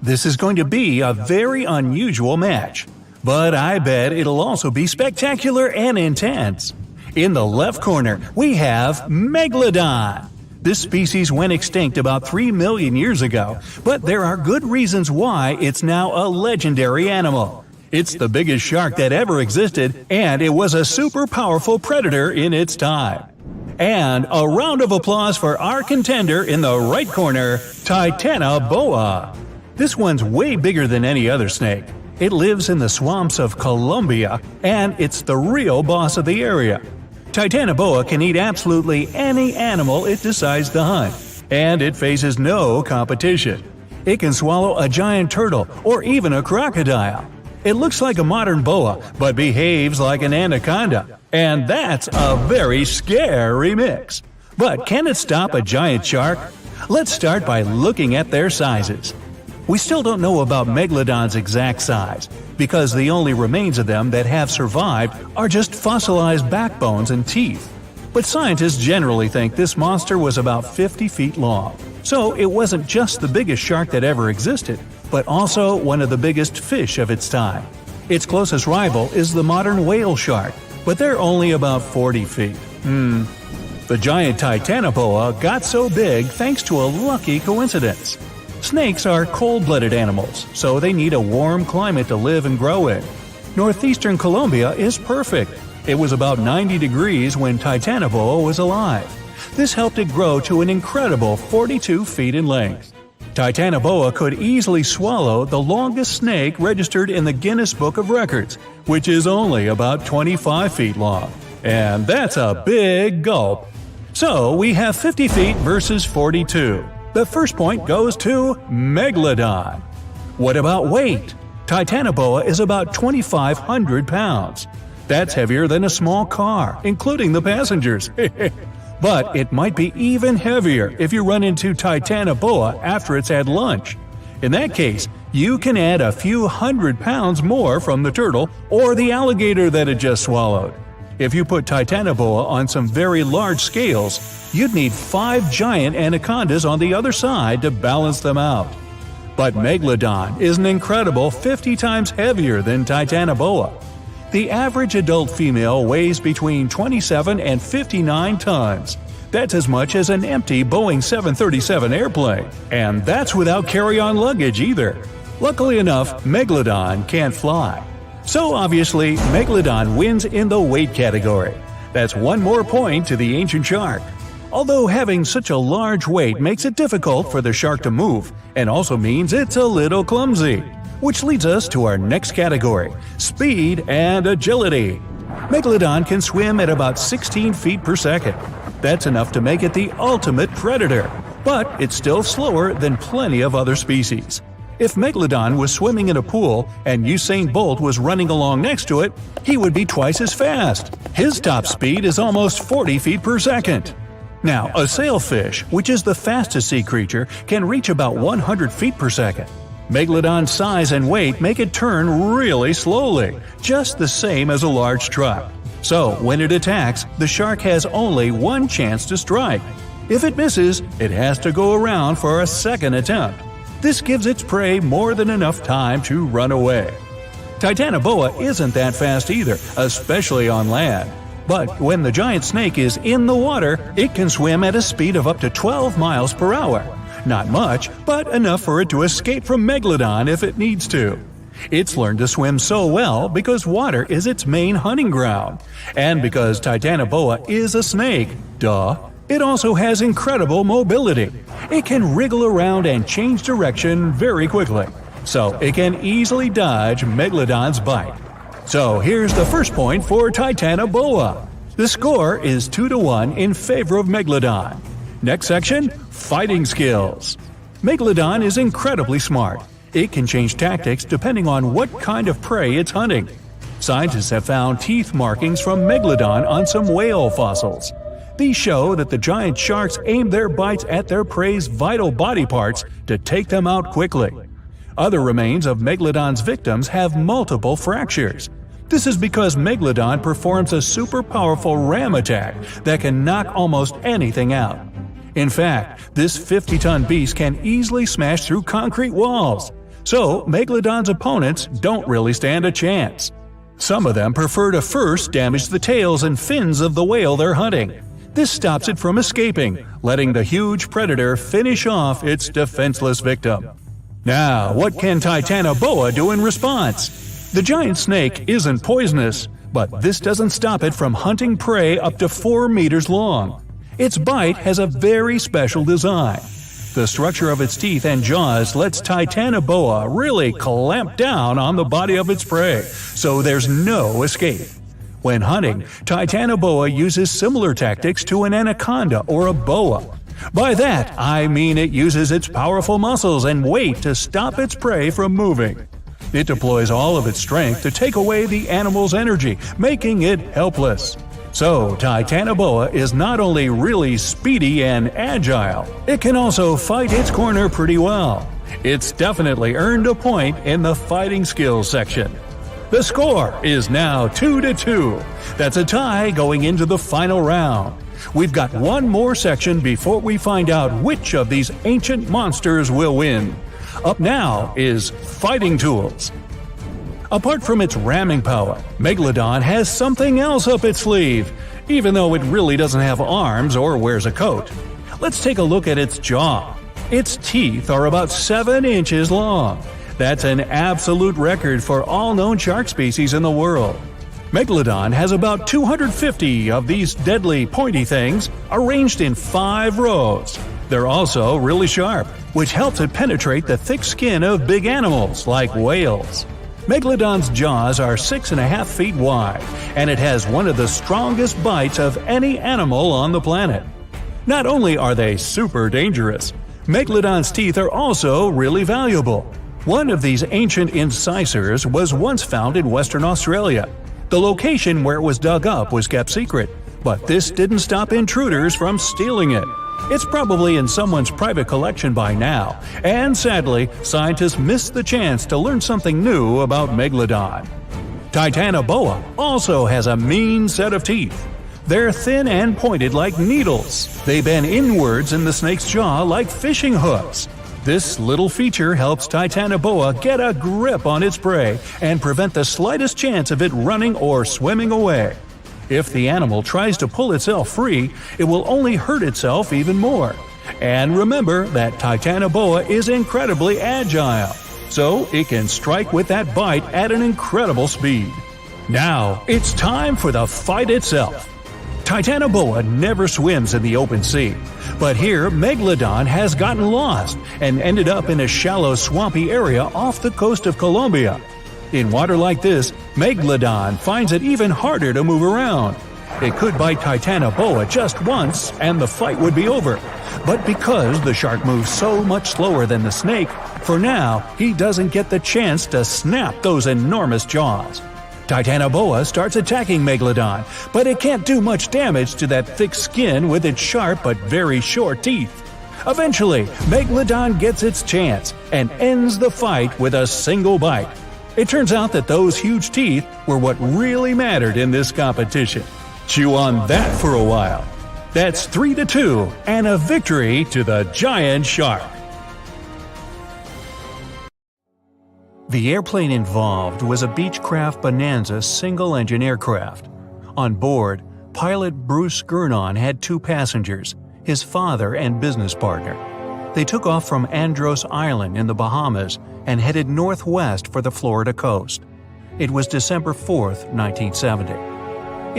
This is going to be a very unusual match, but I bet it'll also be spectacular and intense. In the left corner, we have Megalodon. This species went extinct about 3 million years ago, but there are good reasons why it's now a legendary animal. It's the biggest shark that ever existed, and it was a super powerful predator in its time. And a round of applause for our contender in the right corner, Titanoboa. This one's way bigger than any other snake. It lives in the swamps of Colombia, and it's the real boss of the area. Titanoboa can eat absolutely any animal it decides to hunt, and it faces no competition. It can swallow a giant turtle or even a crocodile. It looks like a modern boa, but behaves like an anaconda, and that's a very scary mix. But can it stop a giant shark? Let's start by looking at their sizes. We still don't know about Megalodon's exact size, because the only remains of them that have survived are just fossilized backbones and teeth. But scientists generally think this monster was about 50 feet long. So it wasn't just the biggest shark that ever existed, but also one of the biggest fish of its time. Its closest rival is the modern whale shark, but they're only about 40 feet. The giant Titanoboa got so big thanks to a lucky coincidence. Snakes are cold-blooded animals, so they need a warm climate to live and grow in. Northeastern Colombia is perfect. It was about 90 degrees when Titanoboa was alive. This helped it grow to an incredible 42 feet in length. Titanoboa could easily swallow the longest snake registered in the Guinness Book of Records, which is only about 25 feet long. And that's a big gulp. So we have 50 feet versus 42. The first point goes to Megalodon. What about weight? Titanoboa is about 2,500 pounds. That's heavier than a small car, including the passengers. But it might be even heavier if you run into Titanoboa after it's had lunch. In that case, you can add a few hundred pounds more from the turtle or the alligator that it just swallowed. If you put Titanoboa on some very large scales, you'd need 5 giant anacondas on the other side to balance them out. But Megalodon is an incredible 50 times heavier than Titanoboa. The average adult female weighs between 27 and 59 tons. That's as much as an empty Boeing 737 airplane. And that's without carry-on luggage either. Luckily enough, Megalodon can't fly. So obviously, Megalodon wins in the weight category. That's one more point to the ancient shark. Although having such a large weight makes it difficult for the shark to move, and also means it's a little clumsy. Which leads us to our next category, speed and agility. Megalodon can swim at about 16 feet per second. That's enough to make it the ultimate predator, but it's still slower than plenty of other species. If Megalodon was swimming in a pool and Usain Bolt was running along next to it, he would be twice as fast. His top speed is almost 40 feet per second. Now, a sailfish, which is the fastest sea creature, can reach about 100 feet per second. Megalodon's size and weight make it turn really slowly, just the same as a large truck. So, when it attacks, the shark has only one chance to strike. If it misses, it has to go around for a second attempt. This gives its prey more than enough time to run away. Titanoboa isn't that fast either, especially on land. But when the giant snake is in the water, it can swim at a speed of up to 12 miles per hour. Not much, but enough for it to escape from Megalodon if it needs to. It's learned to swim so well because water is its main hunting ground. And because Titanoboa is a snake, duh, it also has incredible mobility. It can wriggle around and change direction very quickly, so it can easily dodge Megalodon's bite. So here's the first point for Titanoboa. The score is 2-1 in favor of Megalodon. Next section, fighting skills. Megalodon is incredibly smart. It can change tactics depending on what kind of prey it's hunting. Scientists have found teeth markings from Megalodon on some whale fossils. These show that the giant sharks aim their bites at their prey's vital body parts to take them out quickly. Other remains of Megalodon's victims have multiple fractures. This is because Megalodon performs a super powerful ram attack that can knock almost anything out. In fact, this 50-ton beast can easily smash through concrete walls. So Megalodon's opponents don't really stand a chance. Some of them prefer to first damage the tails and fins of the whale they're hunting. This stops it from escaping, letting the huge predator finish off its defenseless victim. Now, what can Titanoboa do in response? The giant snake isn't poisonous, but this doesn't stop it from hunting prey up to 4 meters long. Its bite has a very special design. The structure of its teeth and jaws lets Titanoboa really clamp down on the body of its prey, so there's no escape. When hunting, Titanoboa uses similar tactics to an anaconda or a boa. By that, I mean it uses its powerful muscles and weight to stop its prey from moving. It deploys all of its strength to take away the animal's energy, making it helpless. So, Titanoboa is not only really speedy and agile, it can also fight its corner pretty well. It's definitely earned a point in the fighting skills section. The score is now 2-2. That's a tie going into the final round. We've got one more section before we find out which of these ancient monsters will win. Up now is fighting tools. Apart from its ramming power, Megalodon has something else up its sleeve, even though it really doesn't have arms or wears a coat. Let's take a look at its jaw. Its teeth are about 7 inches long. That's an absolute record for all known shark species in the world. Megalodon has about 250 of these deadly pointy things arranged in 5 rows. They're also really sharp, which helps it penetrate the thick skin of big animals like whales. Megalodon's jaws are 6.5 feet wide, and it has one of the strongest bites of any animal on the planet. Not only are they super dangerous, Megalodon's teeth are also really valuable. One of these ancient incisors was once found in Western Australia. The location where it was dug up was kept secret, but this didn't stop intruders from stealing it. It's probably in someone's private collection by now, and sadly, scientists missed the chance to learn something new about Megalodon. Titanoboa also has a mean set of teeth. They're thin and pointed like needles. They bend inwards in the snake's jaw like fishing hooks. This little feature helps Titanoboa get a grip on its prey and prevent the slightest chance of it running or swimming away. If the animal tries to pull itself free, it will only hurt itself even more. And remember that Titanoboa is incredibly agile, so it can strike with that bite at an incredible speed. Now, it's time for the fight itself. Titanoboa never swims in the open sea, but here Megalodon has gotten lost and ended up in a shallow swampy area off the coast of Colombia. In water like this, Megalodon finds it even harder to move around. It could bite Titanoboa just once and the fight would be over. But because the shark moves so much slower than the snake, for now he doesn't get the chance to snap those enormous jaws. Titanoboa starts attacking Megalodon, but it can't do much damage to that thick skin with its sharp but very short teeth. Eventually, Megalodon gets its chance and ends the fight with a single bite. It turns out that those huge teeth were what really mattered in this competition. Chew on that for a while. That's 3-2 and a victory to the giant shark. The airplane involved was a Beechcraft Bonanza single-engine aircraft. On board, pilot Bruce Gurnon had 2 passengers, his father and business partner. They took off from Andros Island in the Bahamas and headed northwest for the Florida coast. It was December 4, 1970.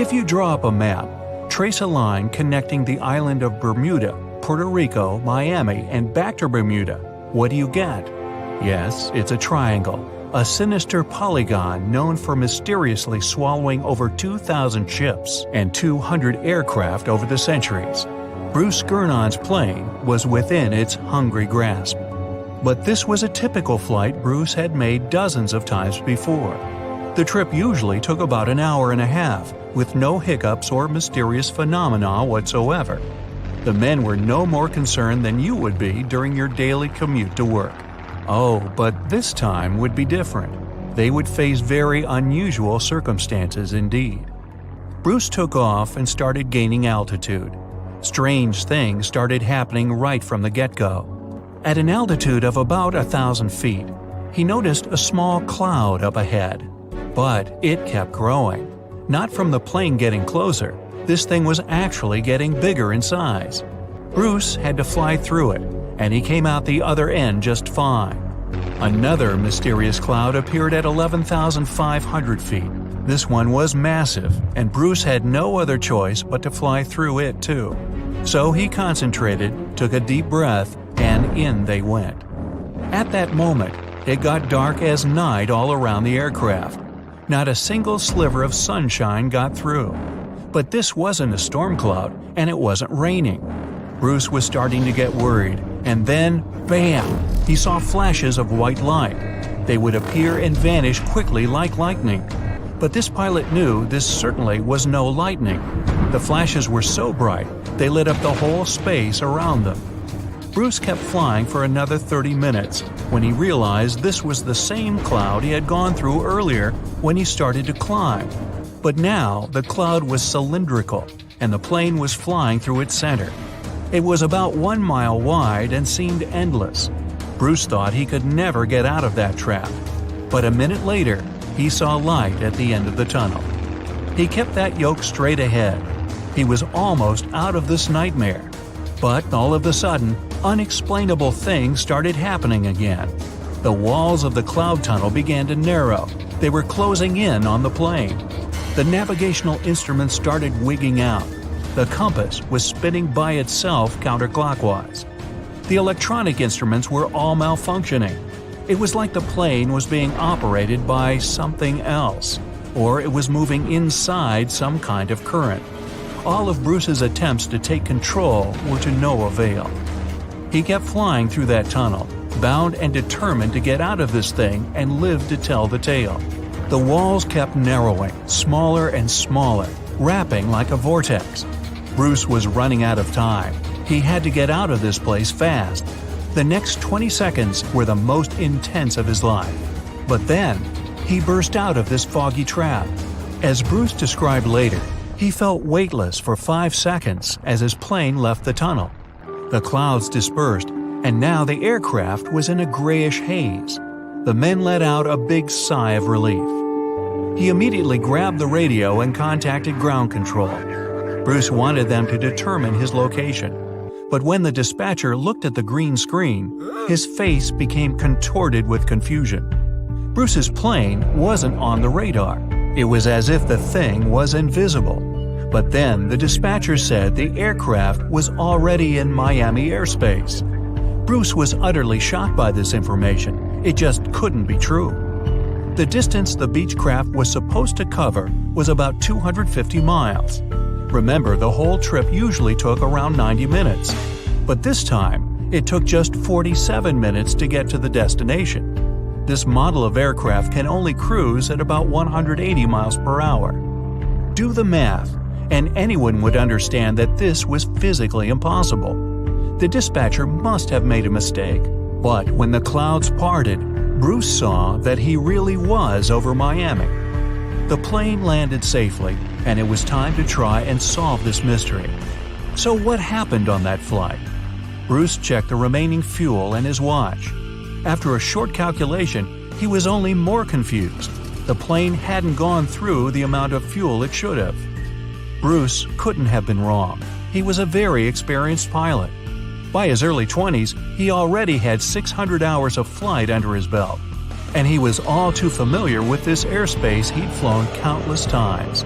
If you draw up a map, trace a line connecting the island of Bermuda, Puerto Rico, Miami, and back to Bermuda, what do you get? Yes, it's a triangle, a sinister polygon known for mysteriously swallowing over 2,000 ships and 200 aircraft over the centuries. Bruce Gurnon's plane was within its hungry grasp. But this was a typical flight Bruce had made dozens of times before. The trip usually took about an hour and a half, with no hiccups or mysterious phenomena whatsoever. The men were no more concerned than you would be during your daily commute to work. Oh, but this time would be different. They would face very unusual circumstances indeed. Bruce took off and started gaining altitude. Strange things started happening right from the get-go. At an altitude of about 1,000 feet, he noticed a small cloud up ahead. But it kept growing. Not from the plane getting closer, this thing was actually getting bigger in size. Bruce had to fly through it, and he came out the other end just fine. Another mysterious cloud appeared at 11,500 feet. This one was massive, and Bruce had no other choice but to fly through it too. So he concentrated, took a deep breath, and in they went. At that moment, it got dark as night all around the aircraft. Not a single sliver of sunshine got through. But this wasn't a storm cloud, and it wasn't raining. Bruce was starting to get worried, and then, bam! He saw flashes of white light. They would appear and vanish quickly like lightning. But this pilot knew this certainly was no lightning. The flashes were so bright, they lit up the whole space around them. Bruce kept flying for another 30 minutes when he realized this was the same cloud he had gone through earlier when he started to climb. But now the cloud was cylindrical, and the plane was flying through its center. It was about 1 mile wide and seemed endless. Bruce thought he could never get out of that trap. But a minute later, he saw light at the end of the tunnel. He kept that yoke straight ahead. He was almost out of this nightmare. But all of a sudden, unexplainable things started happening again. The walls of the cloud tunnel began to narrow. They were closing in on the plane. The navigational instruments started wigging out. The compass was spinning by itself counterclockwise. The electronic instruments were all malfunctioning. It was like the plane was being operated by something else, or it was moving inside some kind of current. All of Bruce's attempts to take control were to no avail. He kept flying through that tunnel, bound and determined to get out of this thing and live to tell the tale. The walls kept narrowing, smaller and smaller, wrapping like a vortex. Bruce was running out of time. He had to get out of this place fast. The next 20 seconds were the most intense of his life. But then, he burst out of this foggy trap. As Bruce described later, he felt weightless for 5 seconds as his plane left the tunnel. The clouds dispersed, and now the aircraft was in a grayish haze. The men let out a big sigh of relief. He immediately grabbed the radio and contacted ground control. Bruce wanted them to determine his location. But when the dispatcher looked at the green screen, his face became contorted with confusion. Bruce's plane wasn't on the radar. It was as if the thing was invisible. But then the dispatcher said the aircraft was already in Miami airspace. Bruce was utterly shocked by this information. It just couldn't be true. The distance the Beechcraft was supposed to cover was about 250 miles. Remember, the whole trip usually took around 90 minutes. But this time, it took just 47 minutes to get to the destination. This model of aircraft can only cruise at about 180 miles per hour. Do the math, and anyone would understand that this was physically impossible. The dispatcher must have made a mistake. But when the clouds parted, Bruce saw that he really was over Miami. The plane landed safely, and it was time to try and solve this mystery. So what happened on that flight? Bruce checked the remaining fuel and his watch. After a short calculation, he was only more confused. The plane hadn't gone through the amount of fuel it should have. Bruce couldn't have been wrong. He was a very experienced pilot. By his early 20s, he already had 600 hours of flight under his belt. And he was all too familiar with this airspace he'd flown countless times.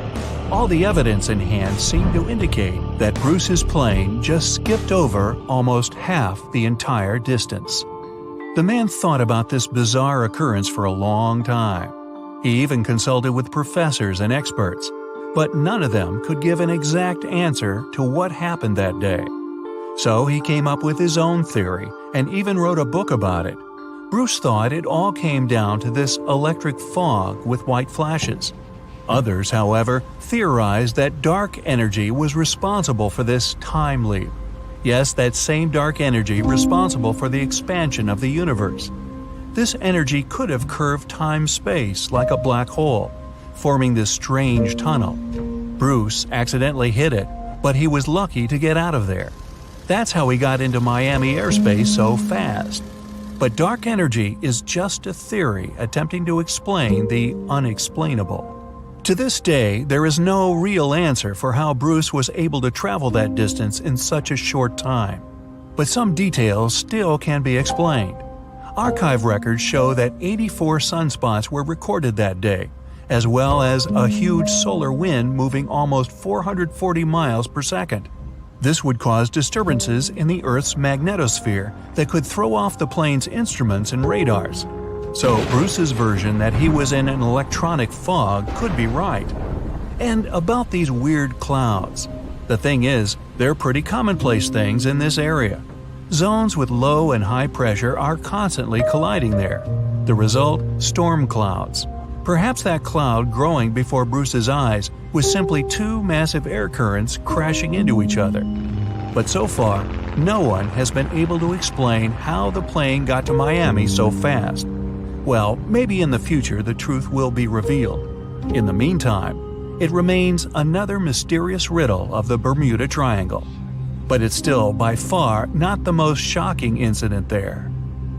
All the evidence in hand seemed to indicate that Bruce's plane just skipped over almost half the entire distance. The man thought about this bizarre occurrence for a long time. He even consulted with professors and experts, but none of them could give an exact answer to what happened that day. So he came up with his own theory and even wrote a book about it. Bruce thought it all came down to this electric fog with white flashes. Others, however, theorized that dark energy was responsible for this time leap. Yes, that same dark energy responsible for the expansion of the universe. This energy could have curved time-space like a black hole, forming this strange tunnel. Bruce accidentally hit it, but he was lucky to get out of there. That's how he got into Miami airspace so fast. But dark energy is just a theory attempting to explain the unexplainable. To this day, there is no real answer for how Bruce was able to travel that distance in such a short time. But some details still can be explained. Archive records show that 84 sunspots were recorded that day, as well as a huge solar wind moving almost 440 miles per second. This would cause disturbances in the Earth's magnetosphere that could throw off the plane's instruments and radars. So Bruce's version that he was in an electronic fog could be right. And about these weird clouds. The thing is, they're pretty commonplace things in this area. Zones with low and high pressure are constantly colliding there. The result? Storm clouds. Perhaps that cloud growing before Bruce's eyes was simply two massive air currents crashing into each other. But so far, no one has been able to explain how the plane got to Miami so fast. Well, maybe in the future the truth will be revealed. In the meantime, it remains another mysterious riddle of the Bermuda Triangle. But it's still by far not the most shocking incident there.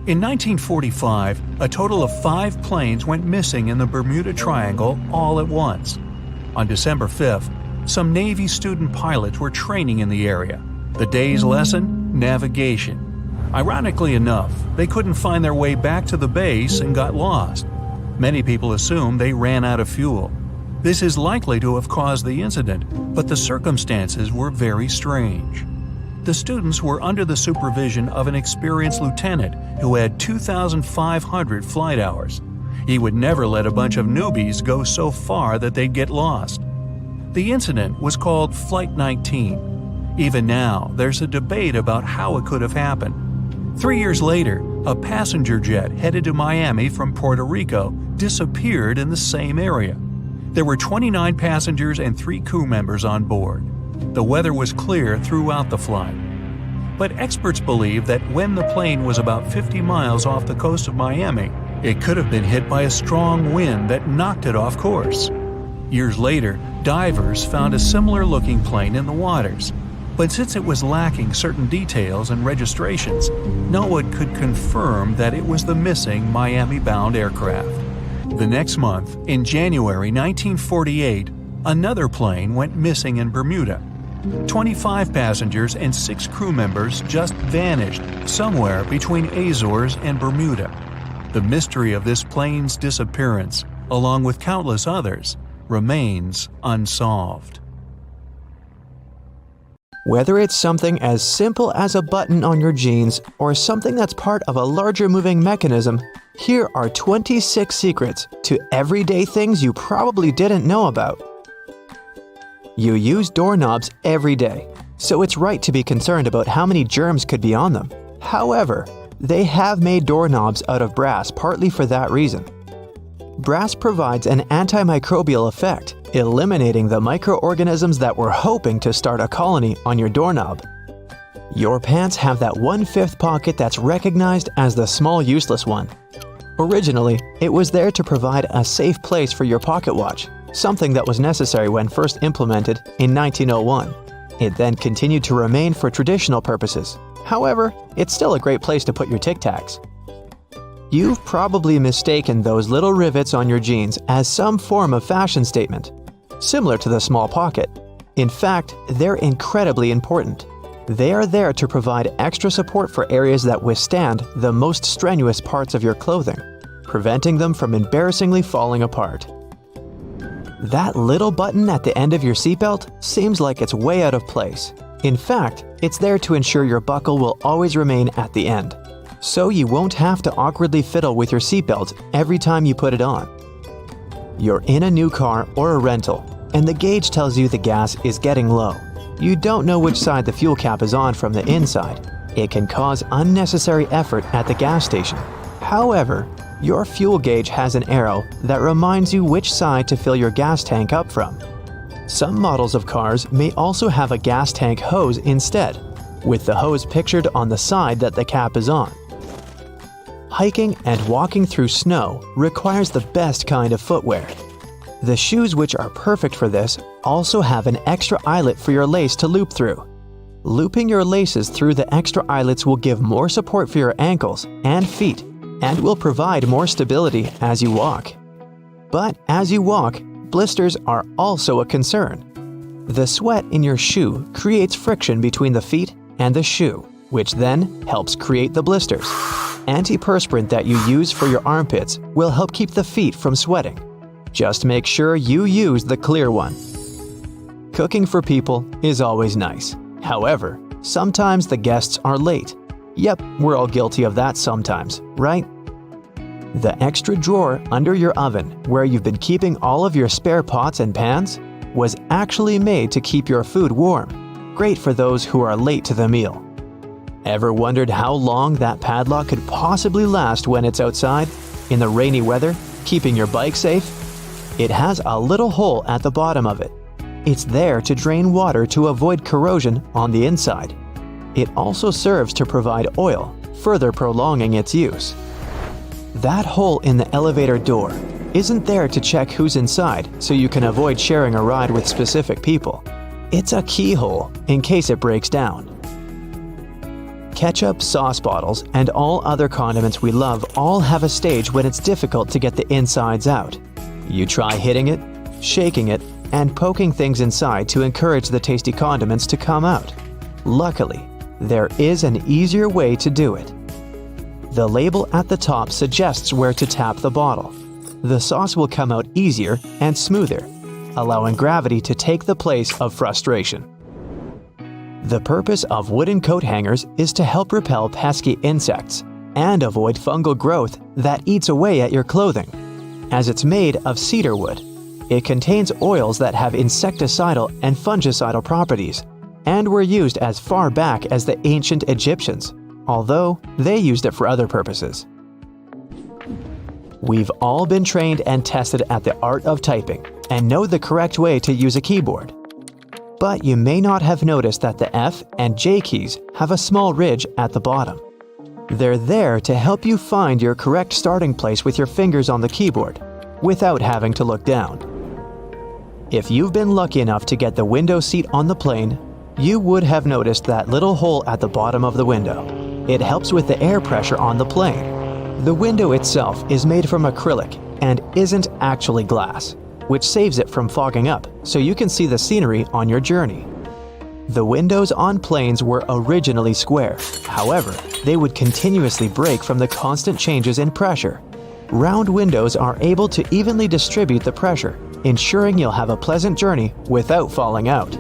In 1945, a total of 5 planes went missing in the Bermuda Triangle all at once. On December 5th, some Navy student pilots were training in the area. The day's lesson? Navigation. Ironically enough, they couldn't find their way back to the base and got lost. Many people assume they ran out of fuel. This is likely to have caused the incident, but the circumstances were very strange. The students were under the supervision of an experienced lieutenant who had 2,500 flight hours. He would never let a bunch of newbies go so far that they'd get lost. The incident was called Flight 19. Even now, there's a debate about how it could have happened. 3 years later, a passenger jet headed to Miami from Puerto Rico disappeared in the same area. There were 29 passengers and 3 crew members on board. The weather was clear throughout the flight. But experts believe that when the plane was about 50 miles off the coast of Miami, it could have been hit by a strong wind that knocked it off course. Years later, divers found a similar-looking plane in the waters. But since it was lacking certain details and registrations, no one could confirm that it was the missing Miami-bound aircraft. The next month, in January 1948, another plane went missing in Bermuda. 25 passengers and 6 crew members just vanished somewhere between Azores and Bermuda. The mystery of this plane's disappearance, along with countless others, remains unsolved. Whether it's something as simple as a button on your jeans or something that's part of a larger moving mechanism, here are 26 secrets to everyday things you probably didn't know about. You use doorknobs every day, so it's right to be concerned about how many germs could be on them. However, they have made doorknobs out of brass partly for that reason. Brass provides an antimicrobial effect, eliminating the microorganisms that were hoping to start a colony on your doorknob. Your pants have that 1/5 pocket that's recognized as the small useless one. Originally, it was there to provide a safe place for your pocket watch, something that was necessary when first implemented in 1901. It then continued to remain for traditional purposes. However, it's still a great place to put your Tic Tacs. You've probably mistaken those little rivets on your jeans as some form of fashion statement, similar to the small pocket. In fact, they're incredibly important. They are there to provide extra support for areas that withstand the most strenuous parts of your clothing, preventing them from embarrassingly falling apart. That little button at the end of your seatbelt seems like it's way out of place. In fact, it's there to ensure your buckle will always remain at the end, so you won't have to awkwardly fiddle with your seatbelt every time you put it on. You're in a new car or a rental, and the gauge tells you the gas is getting low. You don't know which side the fuel cap is on from the inside. It can cause unnecessary effort at the gas station. However, your fuel gauge has an arrow that reminds you which side to fill your gas tank up from. Some models of cars may also have a gas tank hose instead, with the hose pictured on the side that the cap is on. Hiking and walking through snow requires the best kind of footwear. The shoes which are perfect for this also have an extra eyelet for your lace to loop through. Looping your laces through the extra eyelets will give more support for your ankles and feet and will provide more stability as you walk. But as you walk, blisters are also a concern. The sweat in your shoe creates friction between the feet and the shoe, which then helps create the blisters. Antiperspirant that you use for your armpits will help keep the feet from sweating. Just make sure you use the clear one. Cooking for people is always nice. However, sometimes the guests are late. Yep, we're all guilty of that sometimes, right? The extra drawer under your oven, where you've been keeping all of your spare pots and pans, was actually made to keep your food warm. Great for those who are late to the meal. Ever wondered how long that padlock could possibly last when it's outside, in the rainy weather, keeping your bike safe? It has a little hole at the bottom of it. It's there to drain water to avoid corrosion on the inside. It also serves to provide oil, further prolonging its use. That hole in the elevator door isn't there to check who's inside so you can avoid sharing a ride with specific people. It's a keyhole in case it breaks down. Ketchup, sauce bottles, and all other condiments we love all have a stage when it's difficult to get the insides out. You try hitting it, shaking it, and poking things inside to encourage the tasty condiments to come out. Luckily, there is an easier way to do it. The label at the top suggests where to tap the bottle. The sauce will come out easier and smoother, allowing gravity to take the place of frustration. The purpose of wooden coat hangers is to help repel pesky insects and avoid fungal growth that eats away at your clothing. As it's made of cedar wood, it contains oils that have insecticidal and fungicidal properties and were used as far back as the ancient Egyptians, although they used it for other purposes. We've all been trained and tested at the art of typing and know the correct way to use a keyboard. But you may not have noticed that the F and J keys have a small ridge at the bottom. They're there to help you find your correct starting place with your fingers on the keyboard, without having to look down. If you've been lucky enough to get the window seat on the plane, you would have noticed that little hole at the bottom of the window. It helps with the air pressure on the plane. The window itself is made from acrylic and isn't actually glass, which saves it from fogging up so you can see the scenery on your journey. The windows on planes were originally square. However, they would continuously break from the constant changes in pressure. Round windows are able to evenly distribute the pressure, ensuring you'll have a pleasant journey without falling out.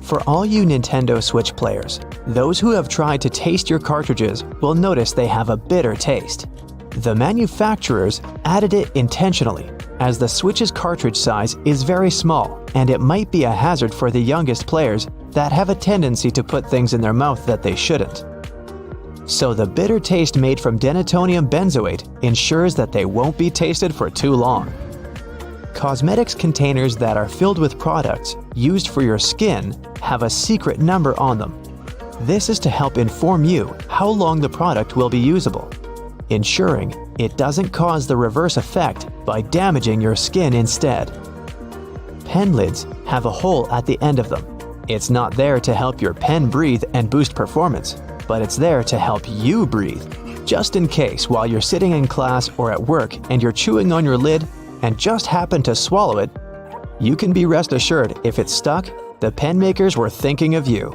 For all you Nintendo Switch players, those who have tried to taste your cartridges will notice they have a bitter taste. The manufacturers added it intentionally, as the Switch's cartridge size is very small and it might be a hazard for the youngest players that have a tendency to put things in their mouth that they shouldn't. So the bitter taste made from denatonium benzoate ensures that they won't be tasted for too long. Cosmetics containers that are filled with products used for your skin have a secret number on them. This is to help inform you how long the product will be usable, ensuring it doesn't cause the reverse effect by damaging your skin instead. Pen lids have a hole at the end of them. It's not there to help your pen breathe and boost performance, but it's there to help you breathe, just in case while you're sitting in class or at work and you're chewing on your lid and just happen to swallow it. You can be rest assured if it's stuck, the pen makers were thinking of you.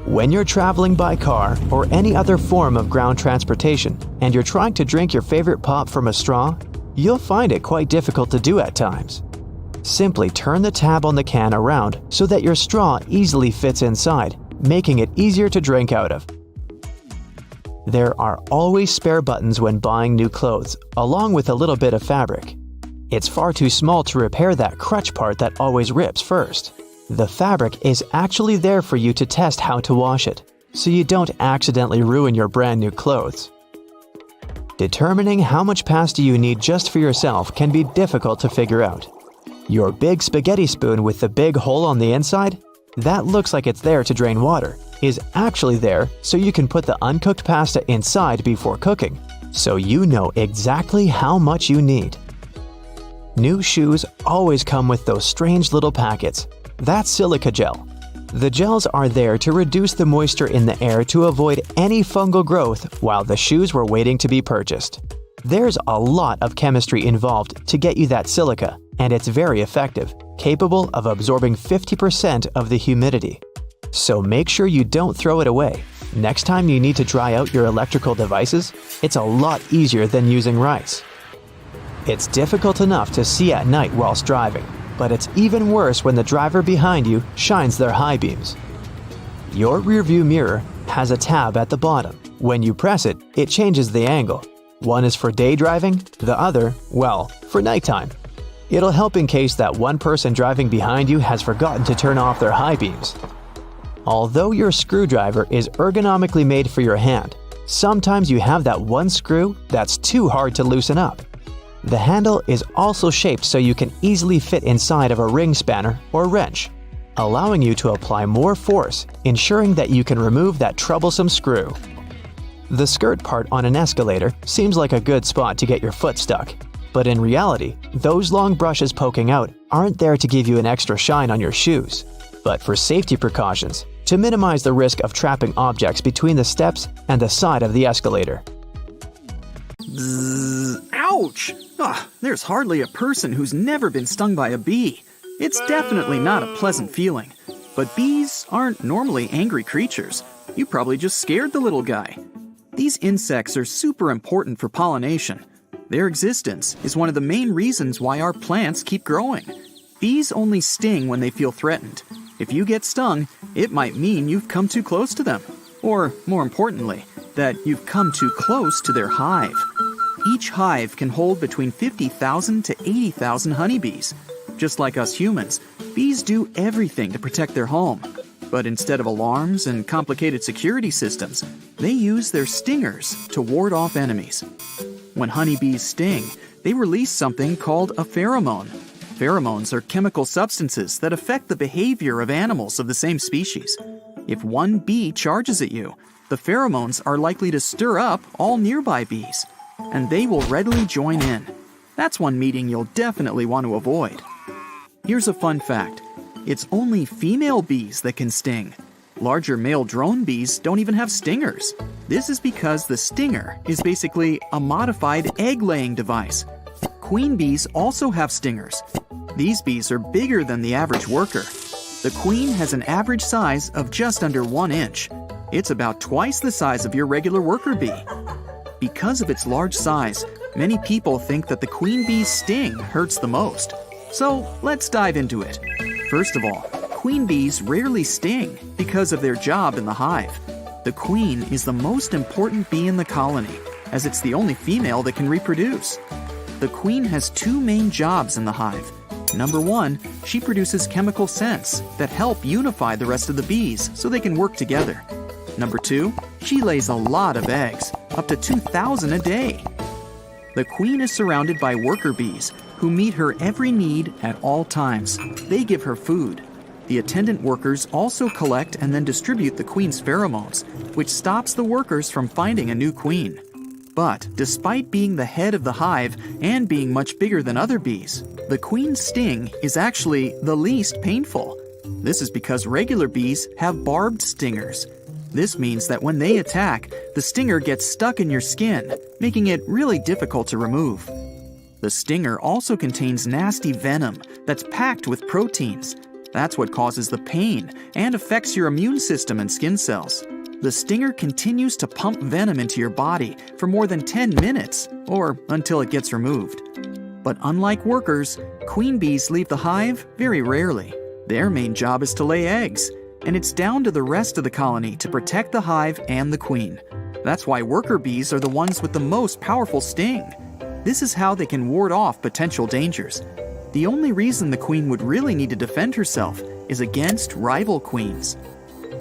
When you're traveling by car or any other form of ground transportation and you're trying to drink your favorite pop from a straw, you'll find it quite difficult to do at times. Simply turn the tab on the can around so that your straw easily fits inside, making it easier to drink out of. There are always spare buttons when buying new clothes, along with a little bit of fabric. It's far too small to repair that crutch part that always rips first. The fabric is actually there for you to test how to wash it, so you don't accidentally ruin your brand new clothes. Determining how much pasta you need just for yourself can be difficult to figure out. Your big spaghetti spoon with the big hole on the inside, that looks like it's there to drain water, is actually there so you can put the uncooked pasta inside before cooking, so you know exactly how much you need. New shoes always come with those strange little packets. That's silica gel. The gels are there to reduce the moisture in the air to avoid any fungal growth while the shoes were waiting to be purchased. There's a lot of chemistry involved to get you that silica, and it's very effective, capable of absorbing 50% of the humidity. So make sure you don't throw it away. Next time you need to dry out your electrical devices, it's a lot easier than using rice. It's difficult enough to see at night whilst driving, but it's even worse when the driver behind you shines their high beams. Your rearview mirror has a tab at the bottom. When you press it, it changes the angle. One is for day driving, the other, well, for nighttime. It'll help in case that one person driving behind you has forgotten to turn off their high beams. Although your screwdriver is ergonomically made for your hand, sometimes you have that one screw that's too hard to loosen up. The handle is also shaped so you can easily fit inside of a ring spanner or wrench, allowing you to apply more force, ensuring that you can remove that troublesome screw. The skirt part on an escalator seems like a good spot to get your foot stuck, but in reality, those long brushes poking out aren't there to give you an extra shine on your shoes, but for safety precautions, to minimize the risk of trapping objects between the steps and the side of the escalator. Bzzz, ouch! There's hardly a person who's never been stung by a bee. It's definitely not a pleasant feeling. But bees aren't normally angry creatures. You probably just scared the little guy. These insects are super important for pollination. Their existence is one of the main reasons why our plants keep growing. Bees only sting when they feel threatened. If you get stung, it might mean you've come too close to them. Or, more importantly, that you've come too close to their hive. Each hive can hold between 50,000 to 80,000 honeybees. Just like us humans, bees do everything to protect their home. But instead of alarms and complicated security systems, they use their stingers to ward off enemies. When honeybees sting, they release something called a pheromone. Pheromones are chemical substances that affect the behavior of animals of the same species. If one bee charges at you, the pheromones are likely to stir up all nearby bees, and they will readily join in. That's one meeting you'll definitely want to avoid. Here's a fun fact. It's only female bees that can sting. Larger male drone bees don't even have stingers. This is because the stinger is basically a modified egg-laying device. Queen bees also have stingers. These bees are bigger than the average worker. The queen has an average size of just under 1 inch. It's about twice the size of your regular worker bee. Because of its large size, many people think that the queen bee's sting hurts the most. So let's dive into it. First of all, queen bees rarely sting because of their job in the hive. The queen is the most important bee in the colony, as it's the only female that can reproduce. The queen has 2 main jobs in the hive. Number 1, she produces chemical scents that help unify the rest of the bees so they can work together. Number 2, she lays a lot of eggs, up to 2,000 a day. The queen is surrounded by worker bees who meet her every need at all times. They give her food. The attendant workers also collect and then distribute the queen's pheromones, which stops the workers from finding a new queen. But despite being the head of the hive and being much bigger than other bees, the queen's sting is actually the least painful. This is because regular bees have barbed stingers. This means that when they attack, the stinger gets stuck in your skin, making it really difficult to remove. The stinger also contains nasty venom that's packed with proteins. That's what causes the pain and affects your immune system and skin cells. The stinger continues to pump venom into your body for more than 10 minutes, or until it gets removed. But unlike workers, queen bees leave the hive very rarely. Their main job is to lay eggs, and it's down to the rest of the colony to protect the hive and the queen. That's why worker bees are the ones with the most powerful sting. This is how they can ward off potential dangers. The only reason the queen would really need to defend herself is against rival queens.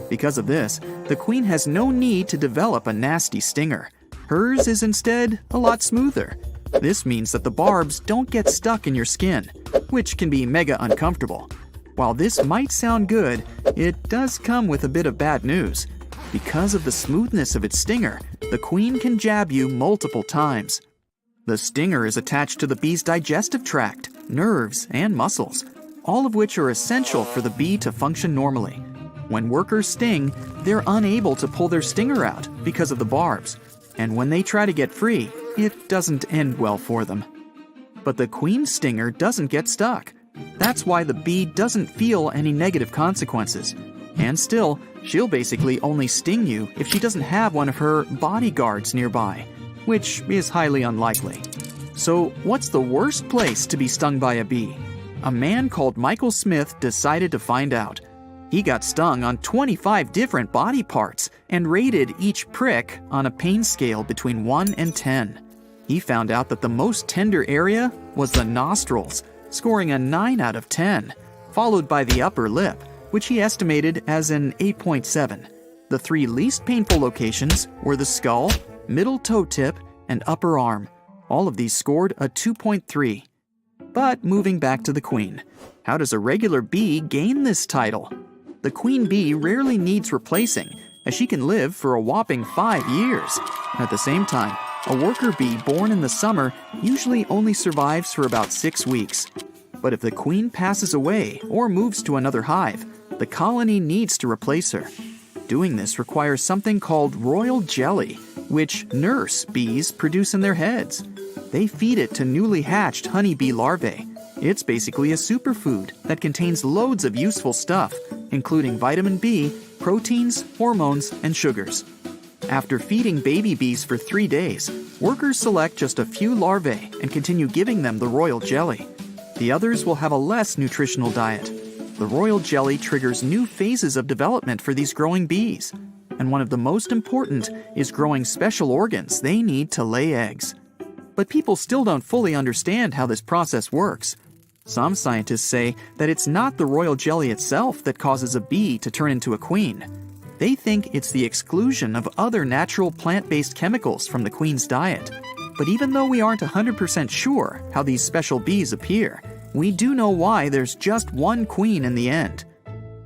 Because of this, the queen has no need to develop a nasty stinger. Hers is instead a lot smoother. This means that the barbs don't get stuck in your skin, which can be mega uncomfortable. While this might sound good, it does come with a bit of bad news. Because of the smoothness of its stinger, the queen can jab you multiple times. The stinger is attached to the bee's digestive tract, nerves, and muscles, all of which are essential for the bee to function normally. When workers sting, they're unable to pull their stinger out because of the barbs, and when they try to get free, it doesn't end well for them. But the queen stinger doesn't get stuck. That's why the bee doesn't feel any negative consequences. And still, she'll basically only sting you if she doesn't have one of her bodyguards nearby, which is highly unlikely. So, what's the worst place to be stung by a bee? A man called Michael Smith decided to find out. He got stung on 25 different body parts and rated each prick on a pain scale between 1 and 10. He found out that the most tender area was the nostrils, scoring a 9 out of 10, followed by the upper lip, which he estimated as an 8.7. The 3 least painful locations were the skull, middle toe tip, and upper arm. All of these scored a 2.3. But moving back to the queen, how does a regular bee gain this title? The queen bee rarely needs replacing, as she can live for a whopping 5 years. At the same time, a worker bee born in the summer usually only survives for about 6 weeks. But if the queen passes away or moves to another hive, the colony needs to replace her. Doing this requires something called royal jelly, which nurse bees produce in their heads. They feed it to newly hatched honeybee larvae. It's basically a superfood that contains loads of useful stuff, including vitamin B, proteins, hormones, and sugars. After feeding baby bees for 3 days, workers select just a few larvae and continue giving them the royal jelly. The others will have a less nutritional diet. The royal jelly triggers new phases of development for these growing bees, and one of the most important is growing special organs they need to lay eggs. But people still don't fully understand how this process works. Some scientists say that it's not the royal jelly itself that causes a bee to turn into a queen. They think it's the exclusion of other natural plant-based chemicals from the queen's diet. But even though we aren't 100% sure how these special bees appear, we do know why there's just one queen in the end.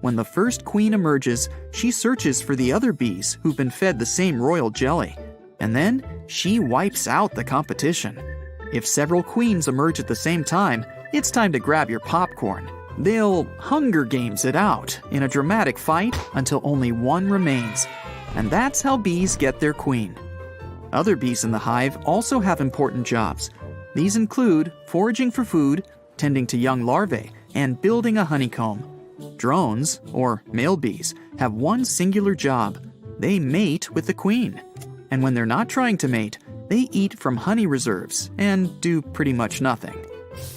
When the first queen emerges, she searches for the other bees who've been fed the same royal jelly. And then, she wipes out the competition. If several queens emerge at the same time, it's time to grab your popcorn. They'll Hunger Games it out in a dramatic fight until only one remains. And that's how bees get their queen. Other bees in the hive also have important jobs. These include foraging for food, tending to young larvae, and building a honeycomb. Drones, or male bees, have one singular job. They mate with the queen. And when they're not trying to mate, they eat from honey reserves and do pretty much nothing.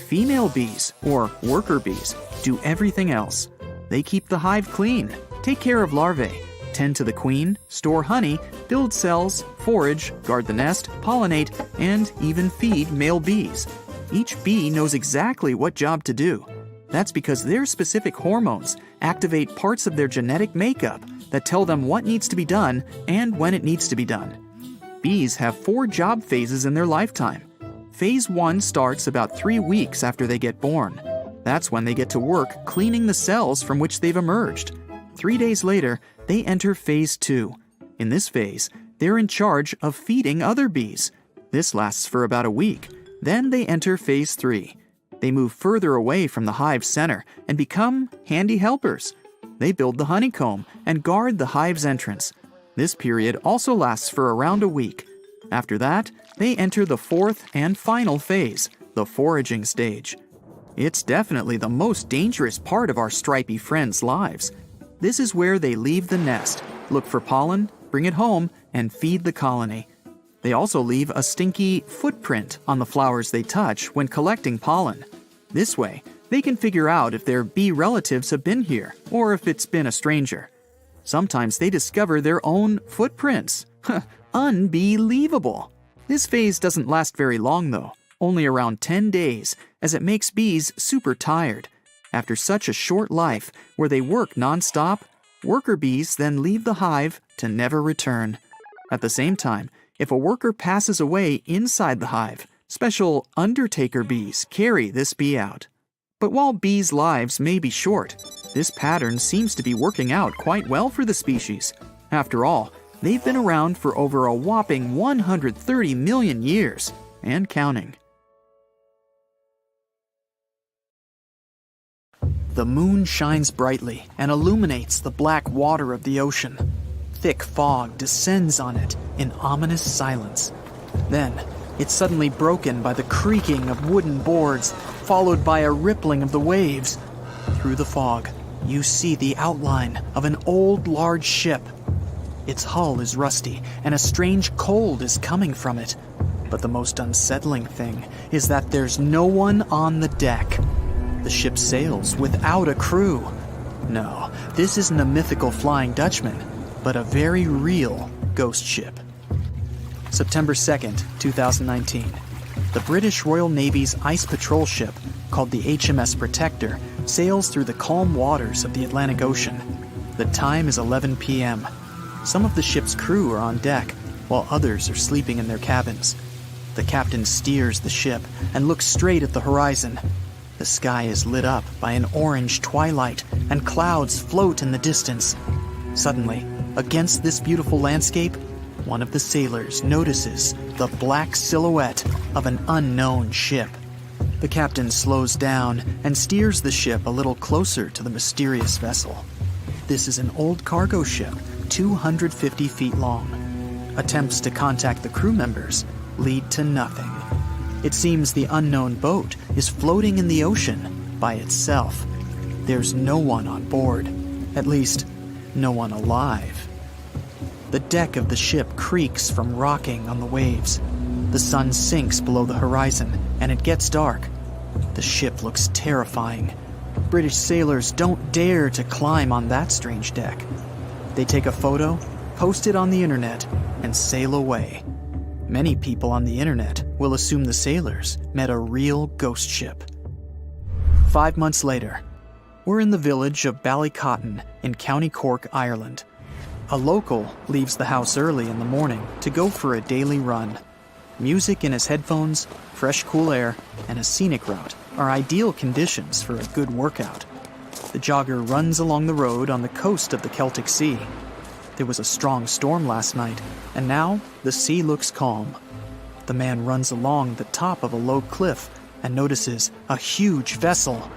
Female bees, or worker bees, do everything else. They keep the hive clean, take care of larvae, tend to the queen, store honey, build cells, forage, guard the nest, pollinate, and even feed male bees. Each bee knows exactly what job to do. That's because their specific hormones activate parts of their genetic makeup that tell them what needs to be done and when it needs to be done. Bees have 4 job phases in their lifetime. Phase 1 starts about 3 weeks after they get born. That's when they get to work cleaning the cells from which they've emerged. 3 days later, they enter Phase 2. In this phase, they're in charge of feeding other bees. This lasts for about a week. Then they enter Phase 3. They move further away from the hive center and become handy helpers. They build the honeycomb and guard the hive's entrance. This period also lasts for around a week. After that, they enter the 4th and final phase, the foraging stage. It's definitely the most dangerous part of our stripy friends' lives. This is where they leave the nest, look for pollen, bring it home, and feed the colony. They also leave a stinky footprint on the flowers they touch when collecting pollen. This way, they can figure out if their bee relatives have been here or if it's been a stranger. Sometimes they discover their own footprints. Unbelievable! This phase doesn't last very long though, only around 10 days, as it makes bees super tired. After such a short life where they work non-stop, worker bees then leave the hive to never return. At the same time, if a worker passes away inside the hive, special undertaker bees carry this bee out. But while bees' lives may be short, this pattern seems to be working out quite well for the species. After all, they've been around for over a whopping 130 million years, and counting. The moon shines brightly and illuminates the black water of the ocean. Thick fog descends on it in ominous silence. Then, it's suddenly broken by the creaking of wooden boards, followed by a rippling of the waves. Through the fog, you see the outline of an old, large ship. Its hull is rusty, and a strange cold is coming from it. But the most unsettling thing is that there's no one on the deck. The ship sails without a crew. No, this isn't a mythical Flying Dutchman, but a very real ghost ship. September 2nd, 2019. The British Royal Navy's ice patrol ship, called the HMS Protector, sails through the calm waters of the Atlantic Ocean. The time is 11 p.m. Some of the ship's crew are on deck, while others are sleeping in their cabins. The captain steers the ship and looks straight at the horizon. The sky is lit up by an orange twilight, and clouds float in the distance. Suddenly, against this beautiful landscape, one of the sailors notices the black silhouette of an unknown ship. The captain slows down and steers the ship a little closer to the mysterious vessel. This is an old cargo ship, 250 feet long. Attempts to contact the crew members lead to nothing. It seems the unknown boat is floating in the ocean by itself. There's no one on board, at least, no one alive. The deck of the ship creaks from rocking on the waves. The sun sinks below the horizon, and it gets dark. The ship looks terrifying. British sailors don't dare to climb on that strange deck. They take a photo, post it on the internet, and sail away. Many people on the internet will assume the sailors met a real ghost ship. 5 months later, we're in the village of Ballycotton in County Cork, Ireland. A local leaves the house early in the morning to go for a daily run. Music in his headphones, fresh cool air, and a scenic route are ideal conditions for a good workout. The jogger runs along the road on the coast of the Celtic Sea. There was a strong storm last night, and now the sea looks calm. The man runs along the top of a low cliff and notices a huge vessel.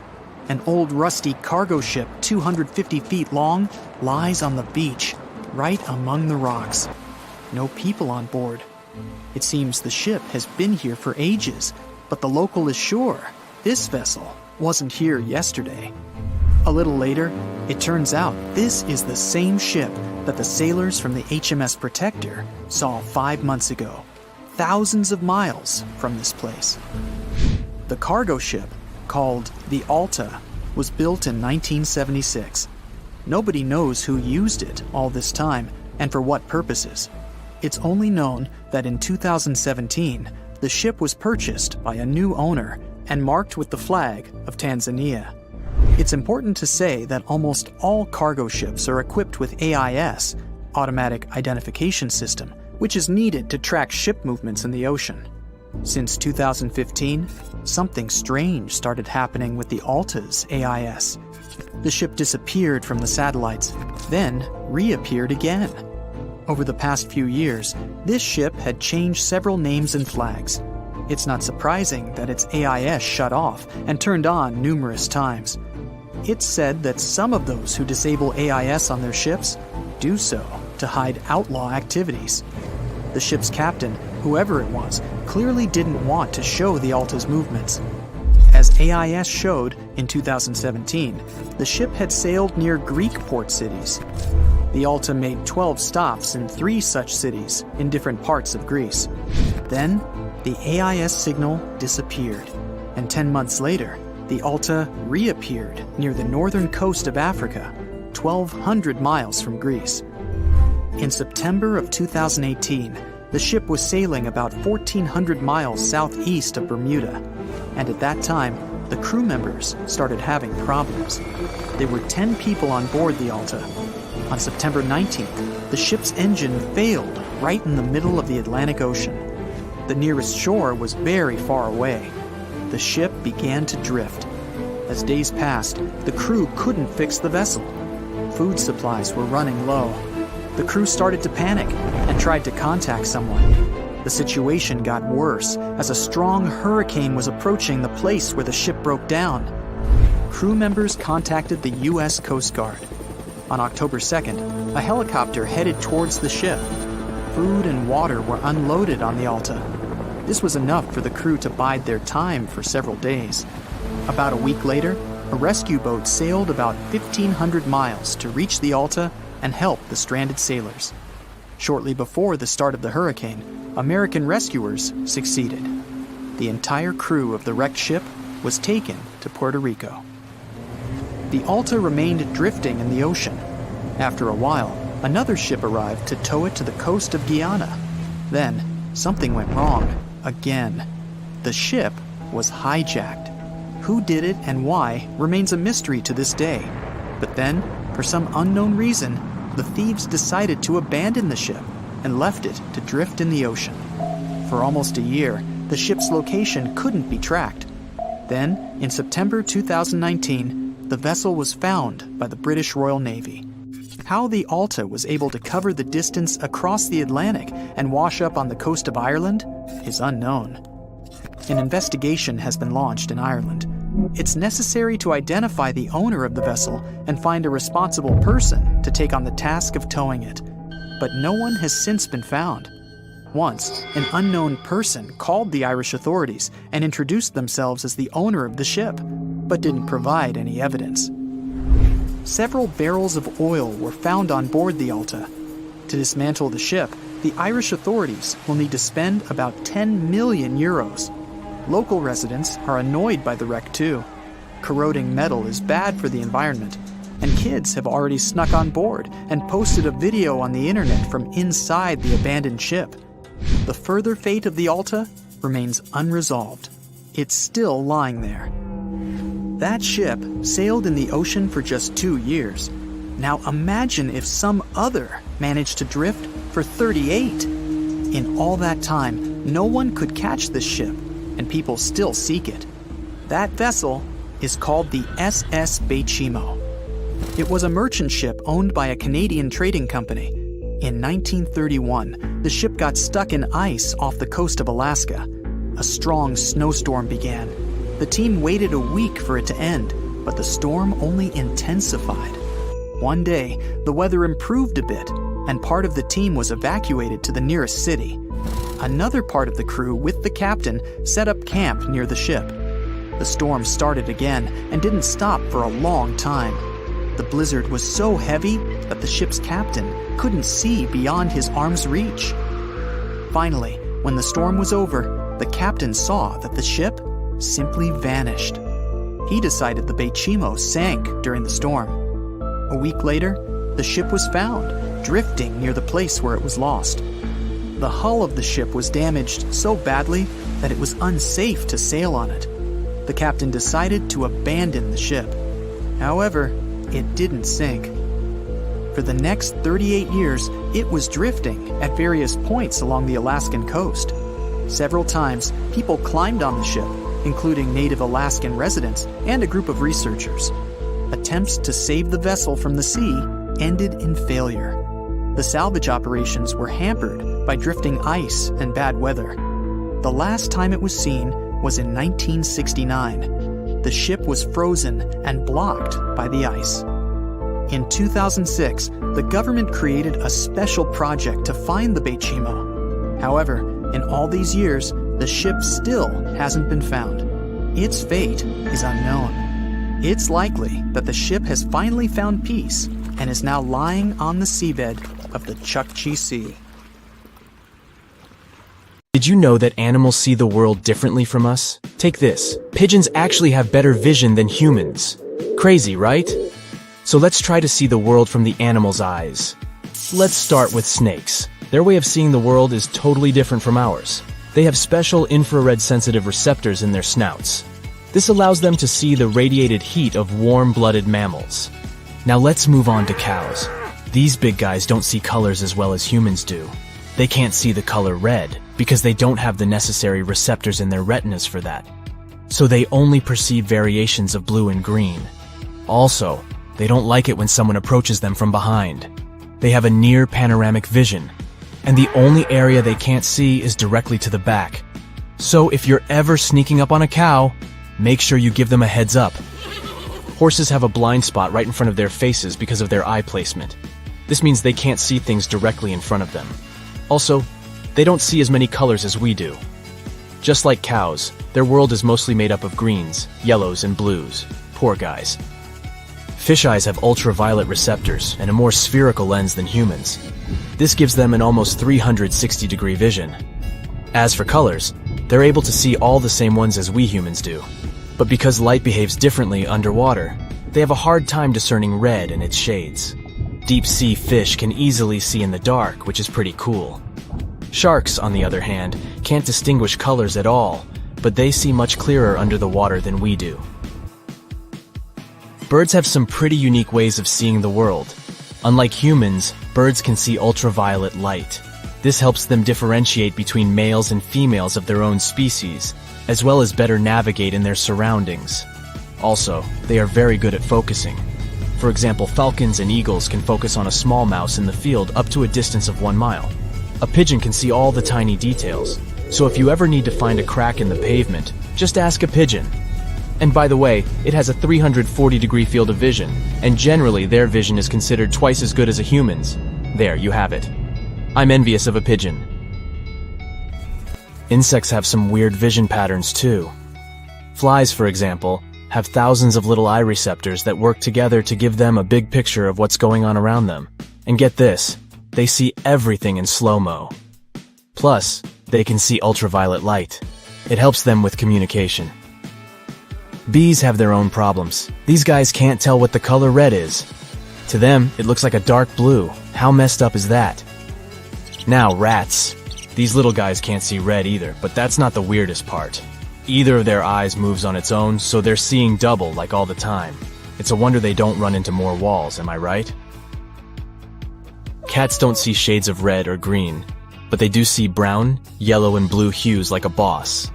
An old rusty cargo ship 250 feet long lies on the beach, right among the rocks. No people on board. It seems the ship has been here for ages, but the local is sure this vessel wasn't here yesterday. A little later, it turns out this is the same ship that the sailors from the HMS Protector saw 5 months ago, thousands of miles from this place. The cargo ship, called the Alta, was built in 1976. Nobody knows who used it all this time and for what purposes. It's only known that in 2017, the ship was purchased by a new owner and marked with the flag of Tanzania. It's important to say that almost all cargo ships are equipped with AIS, Automatic Identification System, which is needed to track ship movements in the ocean. Since 2015, something strange started happening with the Alta's AIS. The ship disappeared from the satellites, then reappeared again. Over the past few years, this ship had changed several names and flags. It's not surprising that its AIS shut off and turned on numerous times. It's said that some of those who disable AIS on their ships do so to hide outlaw activities. The ship's captain, whoever it was, clearly didn't want to show the Alta's movements. As AIS showed in 2017, the ship had sailed near Greek port cities. The Alta made 12 stops in 3 such cities in different parts of Greece. Then, the AIS signal disappeared, and 10 months later, the Alta reappeared near the northern coast of Africa, 1,200 miles from Greece. In September of 2018, the ship was sailing about 1,400 miles southeast of Bermuda, and at that time, the crew members started having problems. There were 10 people on board the Alta. On September 19th, the ship's engine failed right in the middle of the Atlantic Ocean. The nearest shore was very far away. The ship began to drift. As days passed, the crew couldn't fix the vessel. Food supplies were running low. The crew started to panic and tried to contact someone. The situation got worse as a strong hurricane was approaching the place where the ship broke down. crew members contacted the U.S. Coast Guard. On October 2nd, a helicopter headed towards the ship. Food and water were unloaded on the Alta. This was enough for the crew to bide their time for several days. About a week later, a rescue boat sailed about 1,500 miles to reach the Alta and help the stranded sailors. Shortly before the start of the hurricane, American rescuers succeeded. The entire crew of the wrecked ship was taken to Puerto Rico. The Alta remained drifting in the ocean. After a while, another ship arrived to tow it to the coast of Guyana. Then, something went wrong again. The ship was hijacked. Who did it and why remains a mystery to this day. But then, for some unknown reason, the thieves decided to abandon the ship and left it to drift in the ocean. For almost a year, the ship's location couldn't be tracked. Then, in September 2019, the vessel was found by the British Royal Navy. How the Alta was able to cover the distance across the Atlantic and wash up on the coast of Ireland is unknown. An investigation has been launched in Ireland. It's necessary to identify the owner of the vessel and find a responsible person to take on the task of towing it. But no one has since been found. Once, an unknown person called the Irish authorities and introduced themselves as the owner of the ship, but didn't provide any evidence. Several barrels of oil were found on board the Alta. To dismantle the ship, the Irish authorities will need to spend about 10 million euros. Local residents are annoyed by the wreck too. Corroding metal is bad for the environment, and kids have already snuck on board and posted a video on the internet from inside the abandoned ship. The further fate of the Alta remains unresolved. It's still lying there. That ship sailed in the ocean for just 2 years. Now imagine if some other managed to drift for 38. In all that time, no one could catch this ship, and people still seek it. That vessel is called the SS Bechimo. It was a merchant ship owned by a Canadian trading company. In 1931, the ship got stuck in ice off the coast of Alaska. A strong snowstorm began. The team waited a week for it to end, but the storm only intensified. One day, the weather improved a bit, and part of the team was evacuated to the nearest city. Another part of the crew, with the captain, set up camp near the ship. The storm started again and didn't stop for a long time. The blizzard was so heavy that the ship's captain couldn't see beyond his arm's reach. Finally, when the storm was over, the captain saw that the ship simply vanished. He decided the Bechimo sank during the storm. A week later, the ship was found, drifting near the place where it was lost. The hull of the ship was damaged so badly that it was unsafe to sail on it. The captain decided to abandon the ship. However, it didn't sink. For the next 38 years, it was drifting at various points along the Alaskan coast. Several times, people climbed on the ship, including native Alaskan residents and a group of researchers. Attempts to save the vessel from the sea ended in failure. The salvage operations were hampered by drifting ice and bad weather. The last time it was seen was in 1969. The ship was frozen and blocked by the ice. In 2006, the government created a special project to find the Bechimo. However, in all these years, the ship still hasn't been found. Its fate is unknown. It's likely that the ship has finally found peace and is now lying on the seabed of the Chukchi Sea. Did you know that animals see the world differently from us? Take this. Pigeons actually have better vision than humans. Crazy, right? So let's try to see the world from the animal's eyes. Let's start with snakes. Their way of seeing the world is totally different from ours. They have special infrared sensitive receptors in their snouts. This allows them to see the radiated heat of warm-blooded mammals. Now let's move on to cows. These big guys don't see colors as well as humans do. They can't see the color red because they don't have the necessary receptors in their retinas for that. So they only perceive variations of blue and green. Also, they don't like it when someone approaches them from behind. They have a near panoramic vision, and the only area they can't see is directly to the back. So if you're ever sneaking up on a cow, make sure you give them a heads up. Horses have a blind spot right in front of their faces because of their eye placement. This means they can't see things directly in front of them. Also, they don't see as many colors as we do. Just like cows, their world is mostly made up of greens, yellows, and blues. Poor guys. Fish eyes have ultraviolet receptors and a more spherical lens than humans. This gives them an almost 360-degree vision. As for colors, they're able to see all the same ones as we humans do. But because light behaves differently underwater, they have a hard time discerning red and its shades. Deep-sea fish can easily see in the dark, which is pretty cool. Sharks, on the other hand, can't distinguish colors at all, but they see much clearer under the water than we do. Birds have some pretty unique ways of seeing the world. Unlike humans, birds can see ultraviolet light. This helps them differentiate between males and females of their own species, as well as better navigate in their surroundings. Also, they are very good at focusing. For example, falcons and eagles can focus on a small mouse in the field up to a distance of 1 mile. A pigeon can see all the tiny details, so if you ever need to find a crack in the pavement, just ask a pigeon. And by the way, it has a 340-degree field of vision, and generally their vision is considered twice as good as a human's. There, you have it. I'm envious of a pigeon. Insects have some weird vision patterns too. Flies, for example, have thousands of little eye receptors that work together to give them a big picture of what's going on around them. And get this, they see everything in slow-mo. Plus, they can see ultraviolet light. It helps them with communication. Bees have their own problems. These guys can't tell what the color red is. To them, it looks like a dark blue. How messed up is that? Now, rats. These little guys can't see red either, but that's not the weirdest part. Either of their eyes moves on its own, so they're seeing double like all the time. It's a wonder they don't run into more walls, am I right? Cats don't see shades of red or green, but they do see brown, yellow, and blue hues like a boss.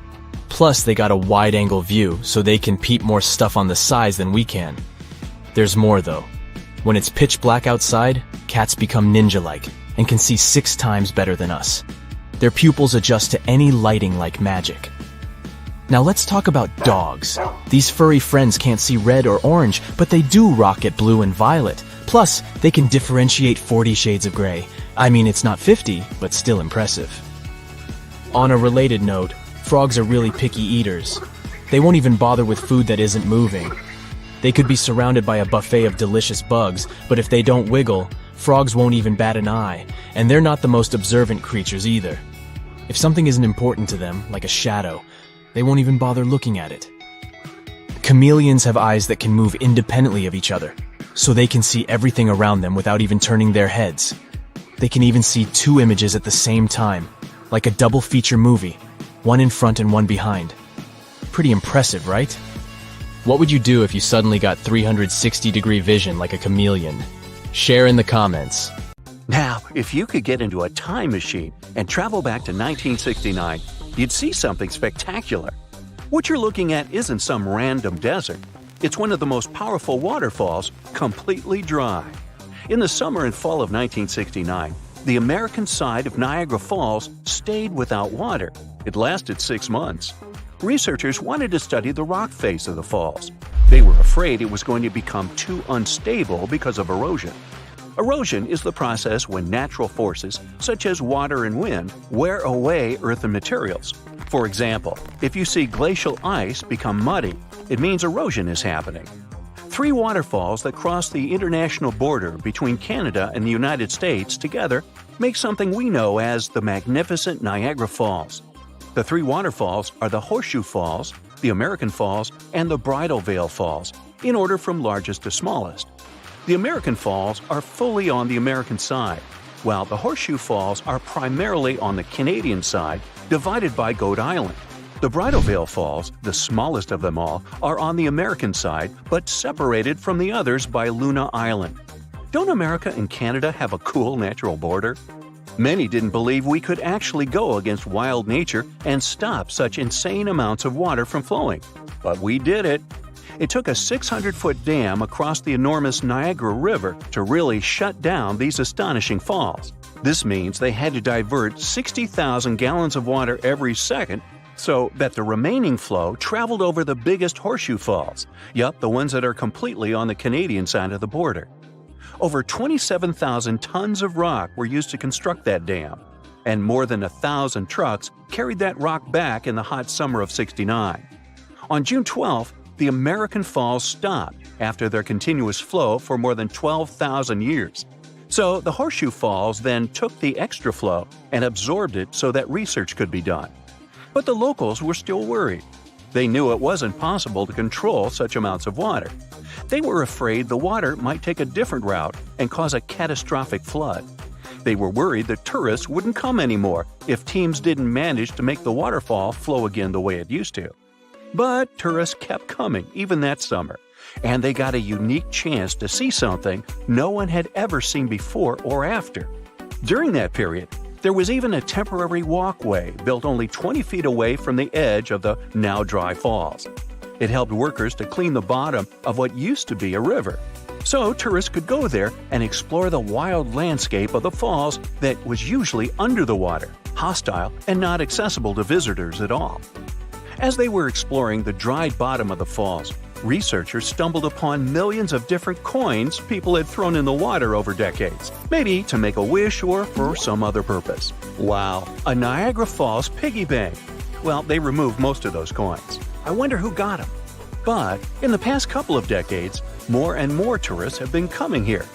Plus, they got a wide-angle view, so they can peep more stuff on the sides than we can. There's more, though. When it's pitch black outside, cats become ninja-like and can see 6 times better than us. Their pupils adjust to any lighting like magic. Now let's talk about dogs. These furry friends can't see red or orange, but they do rock at blue and violet. Plus, they can differentiate 40 shades of gray. I mean, it's not 50, but still impressive. On a related note, frogs are really picky eaters. They won't even bother with food that isn't moving. They could be surrounded by a buffet of delicious bugs, but if they don't wiggle, frogs won't even bat an eye, and they're not the most observant creatures either. If something isn't important to them, like a shadow, they won't even bother looking at it. Chameleons have eyes that can move independently of each other, so they can see everything around them without even turning their heads. They can even see 2 images at the same time, like a double feature movie, one in front and one behind. Pretty impressive, right? What would you do if you suddenly got 360-degree vision like a chameleon? Share in the comments. Now, if you could get into a time machine and travel back to 1969, you'd see something spectacular. What you're looking at isn't some random desert. It's one of the most powerful waterfalls, completely dry. In the summer and fall of 1969, the American side of Niagara Falls stayed without water. It lasted 6 months. Researchers wanted to study the rock face of the falls. They were afraid it was going to become too unstable because of erosion. Erosion is the process when natural forces, such as water and wind, wear away earthen materials. For example, if you see glacial ice become muddy, it means erosion is happening. 3 waterfalls that cross the international border between Canada and the United States together make something we know as the magnificent Niagara Falls. The 3 waterfalls are the Horseshoe Falls, the American Falls, and the Bridal Veil Falls, in order from largest to smallest. The American Falls are fully on the American side, while the Horseshoe Falls are primarily on the Canadian side, divided by Goat Island. The Bridal Veil Falls, the smallest of them all, are on the American side, but separated from the others by Luna Island. Don't America and Canada have a cool natural border? Many didn't believe we could actually go against wild nature and stop such insane amounts of water from flowing. But we did it. It took a 600-foot dam across the enormous Niagara River to really shut down these astonishing falls. This means they had to divert 60,000 gallons of water every second so that the remaining flow traveled over the biggest horseshoe falls. Yup, the ones that are completely on the Canadian side of the border. Over 27,000 tons of rock were used to construct that dam, and more than 1,000 trucks carried that rock back in the hot summer of '69. On June 12th, the American Falls stopped after their continuous flow for more than 12,000 years. So the Horseshoe Falls then took the extra flow and absorbed it so that research could be done. But the locals were still worried. They knew it wasn't possible to control such amounts of water. They were afraid the water might take a different route and cause a catastrophic flood. They were worried that tourists wouldn't come anymore if teams didn't manage to make the waterfall flow again the way it used to. But tourists kept coming even that summer, and they got a unique chance to see something no one had ever seen before or after. During that period, there was even a temporary walkway built only 20 feet away from the edge of the now dry falls. It helped workers to clean the bottom of what used to be a river, so tourists could go there and explore the wild landscape of the falls that was usually under the water, hostile, and not accessible to visitors at all. As they were exploring the dried bottom of the falls, researchers stumbled upon millions of different coins people had thrown in the water over decades, maybe to make a wish or for some other purpose. Wow, a Niagara Falls piggy bank! Well, they removed most of those coins. I wonder who got them. But in the past couple of decades, more and more tourists have been coming here.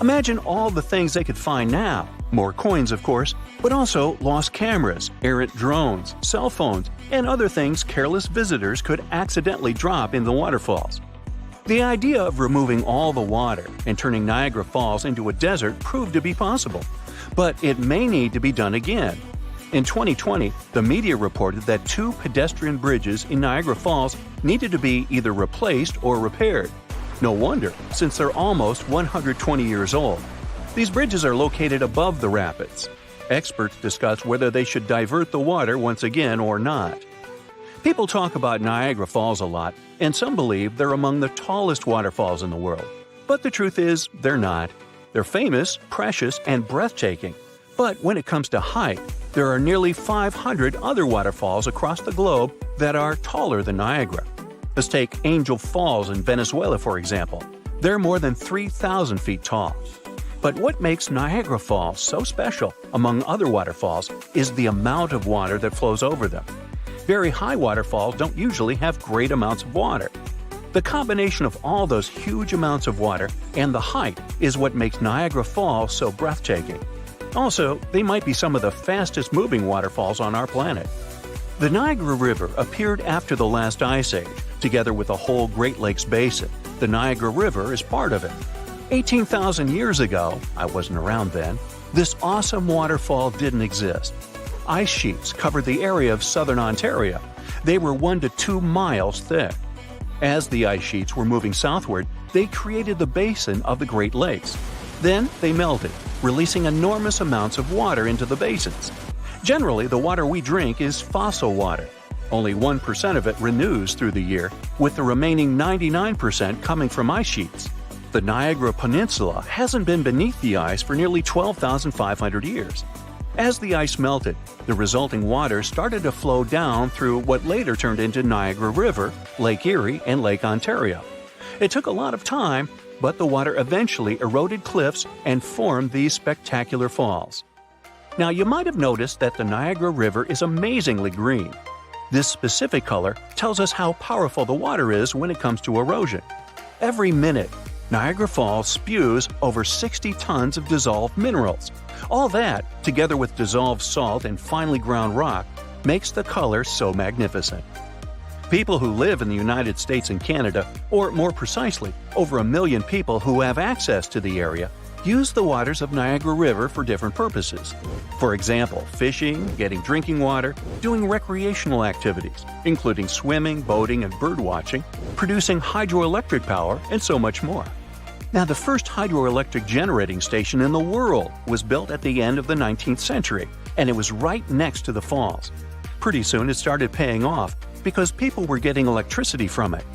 Imagine all the things they could find now. More coins, of course, but also lost cameras, errant drones, cell phones, and other things careless visitors could accidentally drop in the waterfalls. The idea of removing all the water and turning Niagara Falls into a desert proved to be possible, but it may need to be done again. In 2020, the media reported that 2 pedestrian bridges in Niagara Falls needed to be either replaced or repaired. No wonder, since they're almost 120 years old. These bridges are located above the rapids. Experts discuss whether they should divert the water once again or not. People talk about Niagara Falls a lot, and some believe they're among the tallest waterfalls in the world. But the truth is, they're not. They're famous, precious, and breathtaking. But when it comes to height, there are nearly 500 other waterfalls across the globe that are taller than Niagara. Let's take Angel Falls in Venezuela, for example. They're more than 3,000 feet tall. But what makes Niagara Falls so special, among other waterfalls, is the amount of water that flows over them. Very high waterfalls don't usually have great amounts of water. The combination of all those huge amounts of water and the height is what makes Niagara Falls so breathtaking. Also, they might be some of the fastest moving waterfalls on our planet. The Niagara River appeared after the last ice age, together with the whole Great Lakes basin. The Niagara River is part of it. 18,000 years ago, I wasn't around then, this awesome waterfall didn't exist. Ice sheets covered the area of southern Ontario. They were 1 to 2 miles thick. As the ice sheets were moving southward, they created the basin of the Great Lakes. Then they melted, releasing enormous amounts of water into the basins. Generally, the water we drink is fossil water. Only 1% of it renews through the year, with the remaining 99% coming from ice sheets. The Niagara Peninsula hasn't been beneath the ice for nearly 12,500 years. As the ice melted, the resulting water started to flow down through what later turned into Niagara River, Lake Erie, and Lake Ontario. It took a lot of time, but the water eventually eroded cliffs and formed these spectacular falls. Now, you might have noticed that the Niagara River is amazingly green. This specific color tells us how powerful the water is when it comes to erosion. Every minute, Niagara Falls spews over 60 tons of dissolved minerals. All that, together with dissolved salt and finely ground rock, makes the color so magnificent. People who live in the United States and Canada, or more precisely, over 1 million people who have access to the area, use the waters of Niagara River for different purposes. For example, fishing, getting drinking water, doing recreational activities, including swimming, boating, and birdwatching, producing hydroelectric power, and so much more. Now, the first hydroelectric generating station in the world was built at the end of the 19th century, and it was right next to the falls. Pretty soon it started paying off because people were getting electricity from it.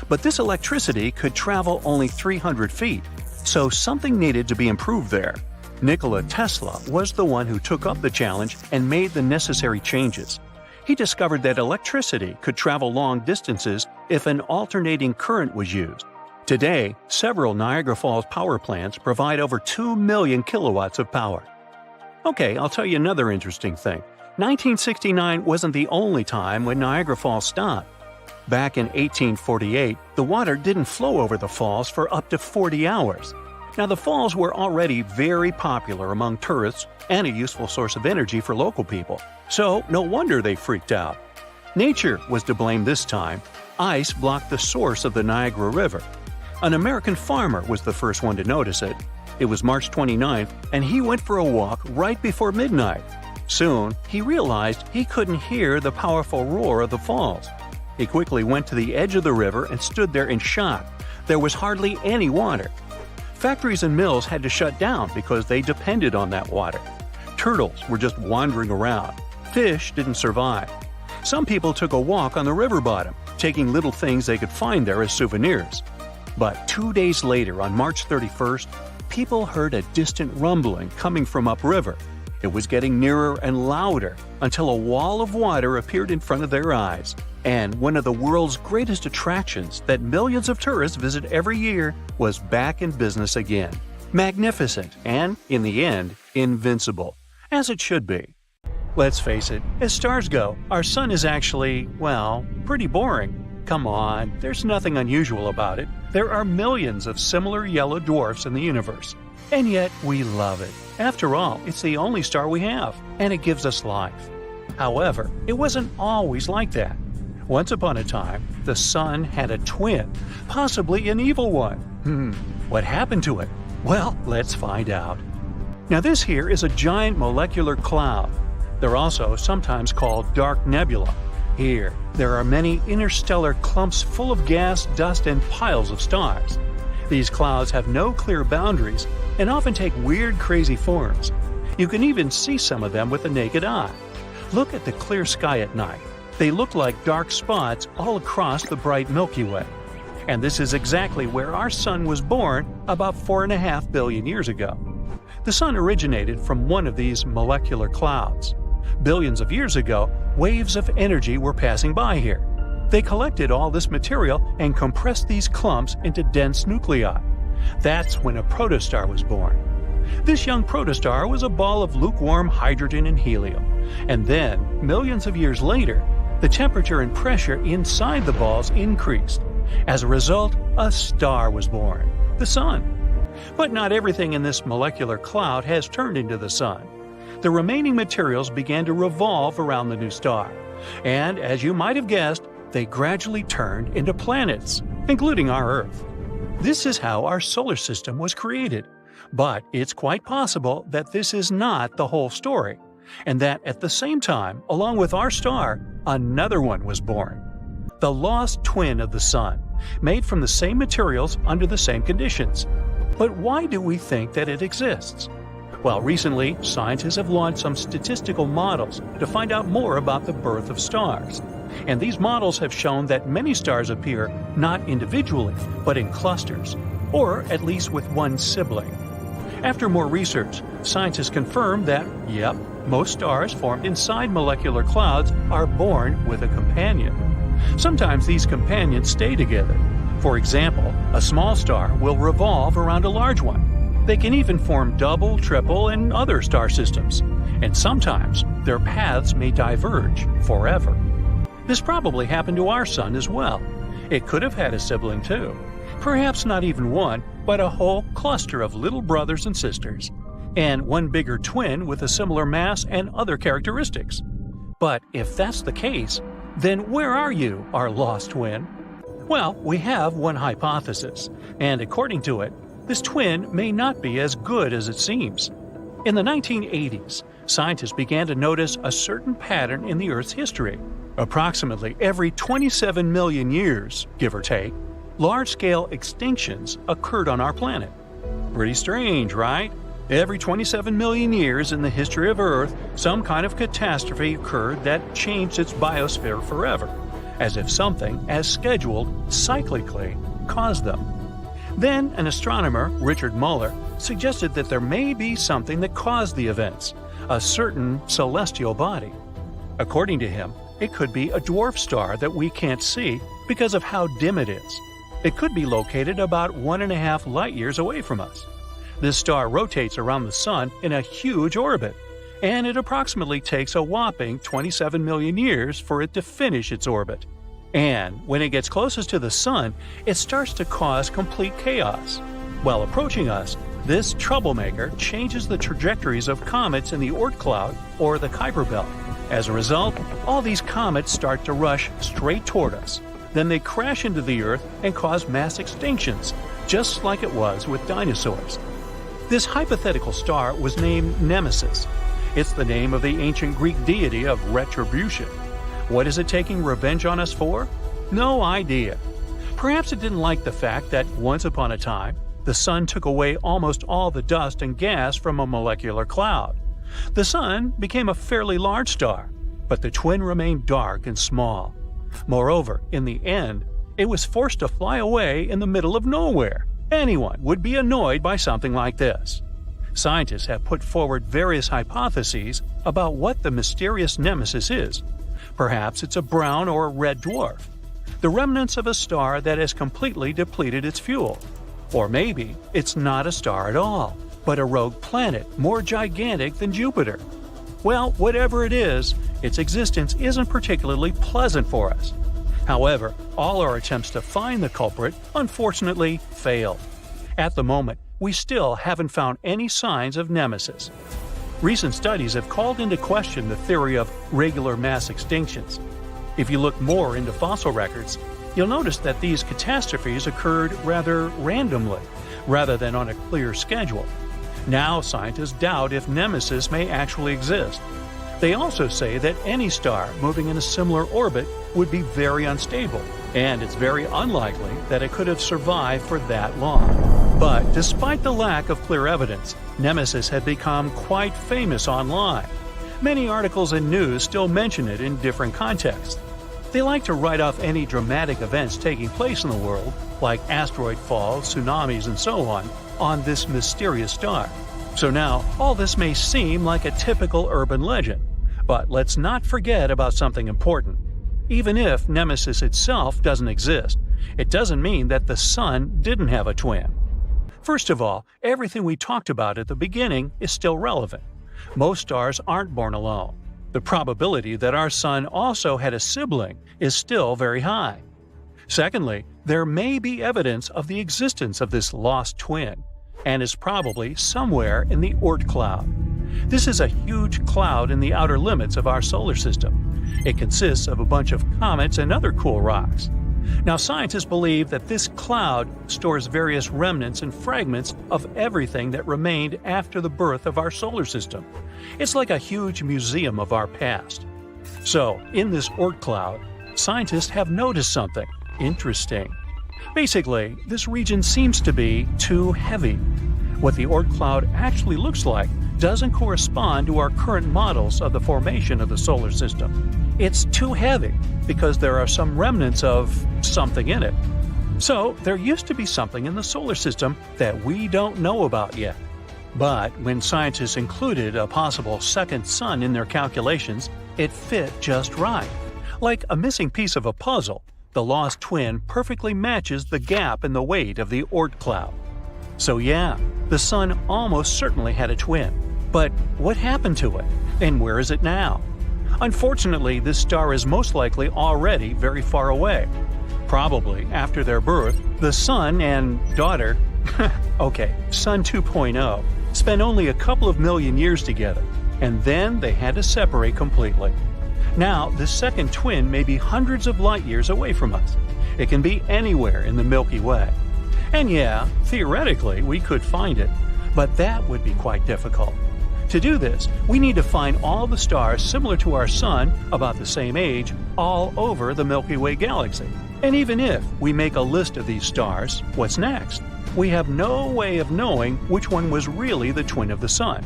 But this electricity could travel only 300 feet, so something needed to be improved there. Nikola Tesla was the one who took up the challenge and made the necessary changes. He discovered that electricity could travel long distances if an alternating current was used. Today, several Niagara Falls power plants provide over 2 million kilowatts of power. Okay, I'll tell you another interesting thing. 1969 wasn't the only time when Niagara Falls stopped. Back in 1848, the water didn't flow over the falls for up to 40 hours. Now, the falls were already very popular among tourists and a useful source of energy for local people, so no wonder they freaked out. Nature was to blame this time. Ice blocked the source of the Niagara River. An American farmer was the first one to notice it. It was March 29th, and he went for a walk right before midnight. Soon, he realized he couldn't hear the powerful roar of the falls. He quickly went to the edge of the river and stood there in shock. There was hardly any water. Factories and mills had to shut down because they depended on that water. Turtles were just wandering around. Fish didn't survive. Some people took a walk on the river bottom, taking little things they could find there as souvenirs. But 2 days later, on March 31st, people heard a distant rumbling coming from upriver. It was getting nearer and louder until a wall of water appeared in front of their eyes. And one of the world's greatest attractions that millions of tourists visit every year was back in business again. Magnificent and, in the end, invincible. As it should be. Let's face it, as stars go, our sun is actually, well, pretty boring. Come on, there's nothing unusual about it. There are millions of similar yellow dwarfs in the universe. And yet, we love it. After all, it's the only star we have, and it gives us life. However, it wasn't always like that. Once upon a time, the sun had a twin, possibly an evil one. What happened to it? Well, let's find out. Now this here is a giant molecular cloud. They're also sometimes called dark nebula. Here, there are many interstellar clumps full of gas, dust, and piles of stars. These clouds have no clear boundaries and often take weird, crazy forms. You can even see some of them with the naked eye. Look at the clear sky at night. They look like dark spots all across the bright Milky Way. And this is exactly where our sun was born about 4.5 billion years ago. The sun originated from one of these molecular clouds. Billions of years ago, waves of energy were passing by here. They collected all this material and compressed these clumps into dense nuclei. That's when a protostar was born. This young protostar was a ball of lukewarm hydrogen and helium. And then, millions of years later, the temperature and pressure inside the balls increased. As a result, a star was born, the sun. But not everything in this molecular cloud has turned into the sun. The remaining materials began to revolve around the new star. And, as you might have guessed, they gradually turned into planets, including our Earth. This is how our solar system was created. But it's quite possible that this is not the whole story, and that at the same time, along with our star, another one was born. The lost twin of the sun, made from the same materials under the same conditions. But why do we think that it exists? Well, recently, scientists have launched some statistical models to find out more about the birth of stars. And these models have shown that many stars appear not individually, but in clusters, or at least with one sibling. After more research, scientists confirmed that, yep, most stars formed inside molecular clouds are born with a companion. Sometimes these companions stay together. For example, a small star will revolve around a large one. They can even form double, triple, and other star systems. And sometimes their paths may diverge forever. This probably happened to our sun as well. It could have had a sibling too. Perhaps not even one, but a whole cluster of little brothers and sisters. And one bigger twin with a similar mass and other characteristics. But if that's the case, then where are you, our lost twin? Well, we have one hypothesis, and according to it, this twin may not be as good as it seems. In the 1980s, scientists began to notice a certain pattern in the Earth's history. Approximately every 27 million years, give or take, large-scale extinctions occurred on our planet. Pretty strange, right? Every 27 million years in the history of Earth, some kind of catastrophe occurred that changed its biosphere forever, as if something, as scheduled, cyclically, caused them. Then an astronomer, Richard Muller, suggested that there may be something that caused the events, a certain celestial body. According to him, It could be a dwarf star that we can't see because of how dim it is. It could be located about 1.5 light years away from us. This star rotates around the Sun in a huge orbit, and it approximately takes a whopping 27 million years for it to finish its orbit. And when it gets closest to the Sun, it starts to cause complete chaos. While approaching us, this troublemaker changes the trajectories of comets in the Oort cloud or the Kuiper belt. As a result, all these comets start to rush straight toward us. Then they crash into the Earth and cause mass extinctions, just like it was with dinosaurs. This hypothetical star was named Nemesis. It's the name of the ancient Greek deity of retribution. What is it taking revenge on us for? No idea. Perhaps it didn't like the fact that once upon a time, the Sun took away almost all the dust and gas from a molecular cloud. The Sun became a fairly large star, but the twin remained dark and small. Moreover, in the end, it was forced to fly away in the middle of nowhere. Anyone would be annoyed by something like this. Scientists have put forward various hypotheses about what the mysterious Nemesis is. Perhaps it's a brown or red dwarf, the remnants of a star that has completely depleted its fuel. Or maybe it's not a star at all, but a rogue planet more gigantic than Jupiter. Well, whatever it is, its existence isn't particularly pleasant for us. However, all our attempts to find the culprit unfortunately failed. At the moment, we still haven't found any signs of Nemesis. Recent studies have called into question the theory of regular mass extinctions. If you look more into fossil records, you'll notice that these catastrophes occurred rather randomly, rather than on a clear schedule. Now scientists doubt if Nemesis may actually exist. They also say that any star moving in a similar orbit would be very unstable, and it's very unlikely that it could have survived for that long. But despite the lack of clear evidence, Nemesis had become quite famous online. Many articles and news still mention it in different contexts. They like to write off any dramatic events taking place in the world, like asteroid falls, tsunamis, and so on this mysterious star. So now, all this may seem like a typical urban legend, but let's not forget about something important. Even if Nemesis itself doesn't exist, it doesn't mean that the Sun didn't have a twin. First of all, everything we talked about at the beginning is still relevant. Most stars aren't born alone. The probability that our Sun also had a sibling is still very high. Secondly, there may be evidence of the existence of this lost twin, and is probably somewhere in the Oort cloud. This is a huge cloud in the outer limits of our solar system. It consists of a bunch of comets and other cool rocks. Now, scientists believe that this cloud stores various remnants and fragments of everything that remained after the birth of our solar system. It's like a huge museum of our past. So, in this Oort cloud, scientists have noticed something interesting. Basically, this region seems to be too heavy. What the Oort cloud actually looks like doesn't correspond to our current models of the formation of the solar system. It's too heavy because there are some remnants of something in it. So, there used to be something in the solar system that we don't know about yet. But when scientists included a possible second sun in their calculations, it fit just right. Like a missing piece of a puzzle, the lost twin perfectly matches the gap in the weight of the Oort cloud. So yeah, the Sun almost certainly had a twin. But what happened to it? And where is it now? Unfortunately, this star is most likely already very far away. Probably after their birth, the Sun and daughter, Sun 2.0, spent only a couple of million years together, and then they had to separate completely. Now, the second twin may be hundreds of light years away from us. It can be anywhere in the Milky Way. And yeah, theoretically, we could find it, but that would be quite difficult. To do this, we need to find all the stars similar to our Sun, about the same age, all over the Milky Way galaxy. And even if we make a list of these stars, what's next? We have no way of knowing which one was really the twin of the Sun.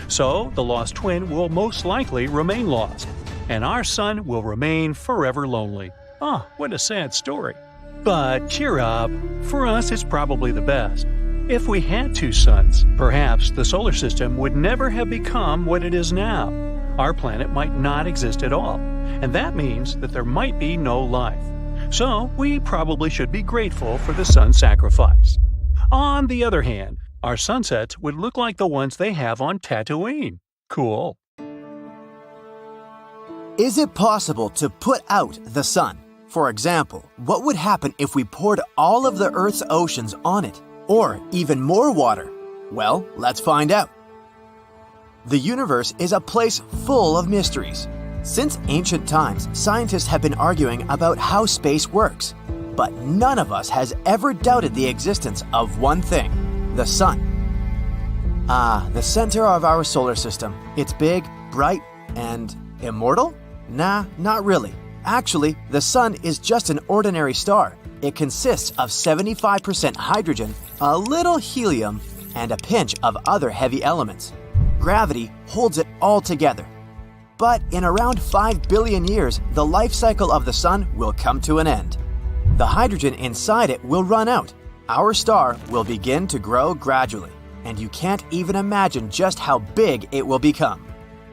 So, the lost twin will most likely remain lost, and our Sun will remain forever lonely. What a sad story. But cheer up, for us it's probably the best. If we had two suns, perhaps the solar system would never have become what it is now. Our planet might not exist at all, and that means that there might be no life. So we probably should be grateful for the sun's sacrifice. On the other hand, our sunsets would look like the ones they have on Tatooine. Cool. Is it possible to put out the sun? For example, what would happen if we poured all of the Earth's oceans on it? Or even more water? Well, let's find out. The universe is a place full of mysteries. Since ancient times, scientists have been arguing about how space works. But none of us has ever doubted the existence of one thing: the sun. The center of our solar system. It's big, bright, and immortal? Nah, not really. Actually, the sun is just an ordinary star. It consists of 75% hydrogen, a little helium, and a pinch of other heavy elements. Gravity holds it all together. But in around 5 billion years, the life cycle of the sun will come to an end. The hydrogen inside it will run out. Our star will begin to grow gradually, and you can't even imagine just how big it will become.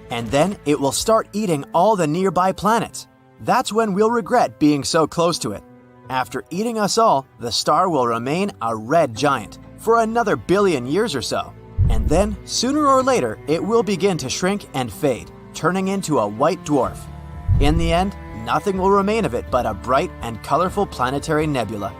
And then it will start eating all the nearby planets. That's when we'll regret being so close to it. After eating us all, the star will remain a red giant for another billion years or so. And then, sooner or later, it will begin to shrink and fade, turning into a white dwarf. In the end, nothing will remain of it but a bright and colorful planetary nebula.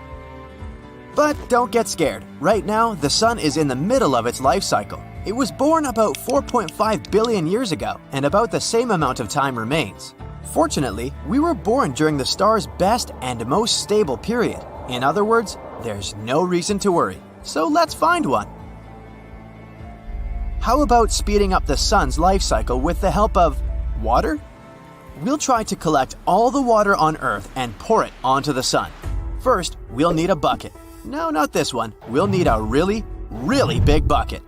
But don't get scared. Right now, the sun is in the middle of its life cycle. It was born about 4.5 billion years ago, and about the same amount of time remains. Fortunately, we were born during the star's best and most stable period. In other words, there's no reason to worry. So let's find one. How about speeding up the sun's life cycle with the help of water? We'll try to collect all the water on Earth and pour it onto the sun. First, we'll need a bucket. No, not this one. We'll need a really, really big bucket.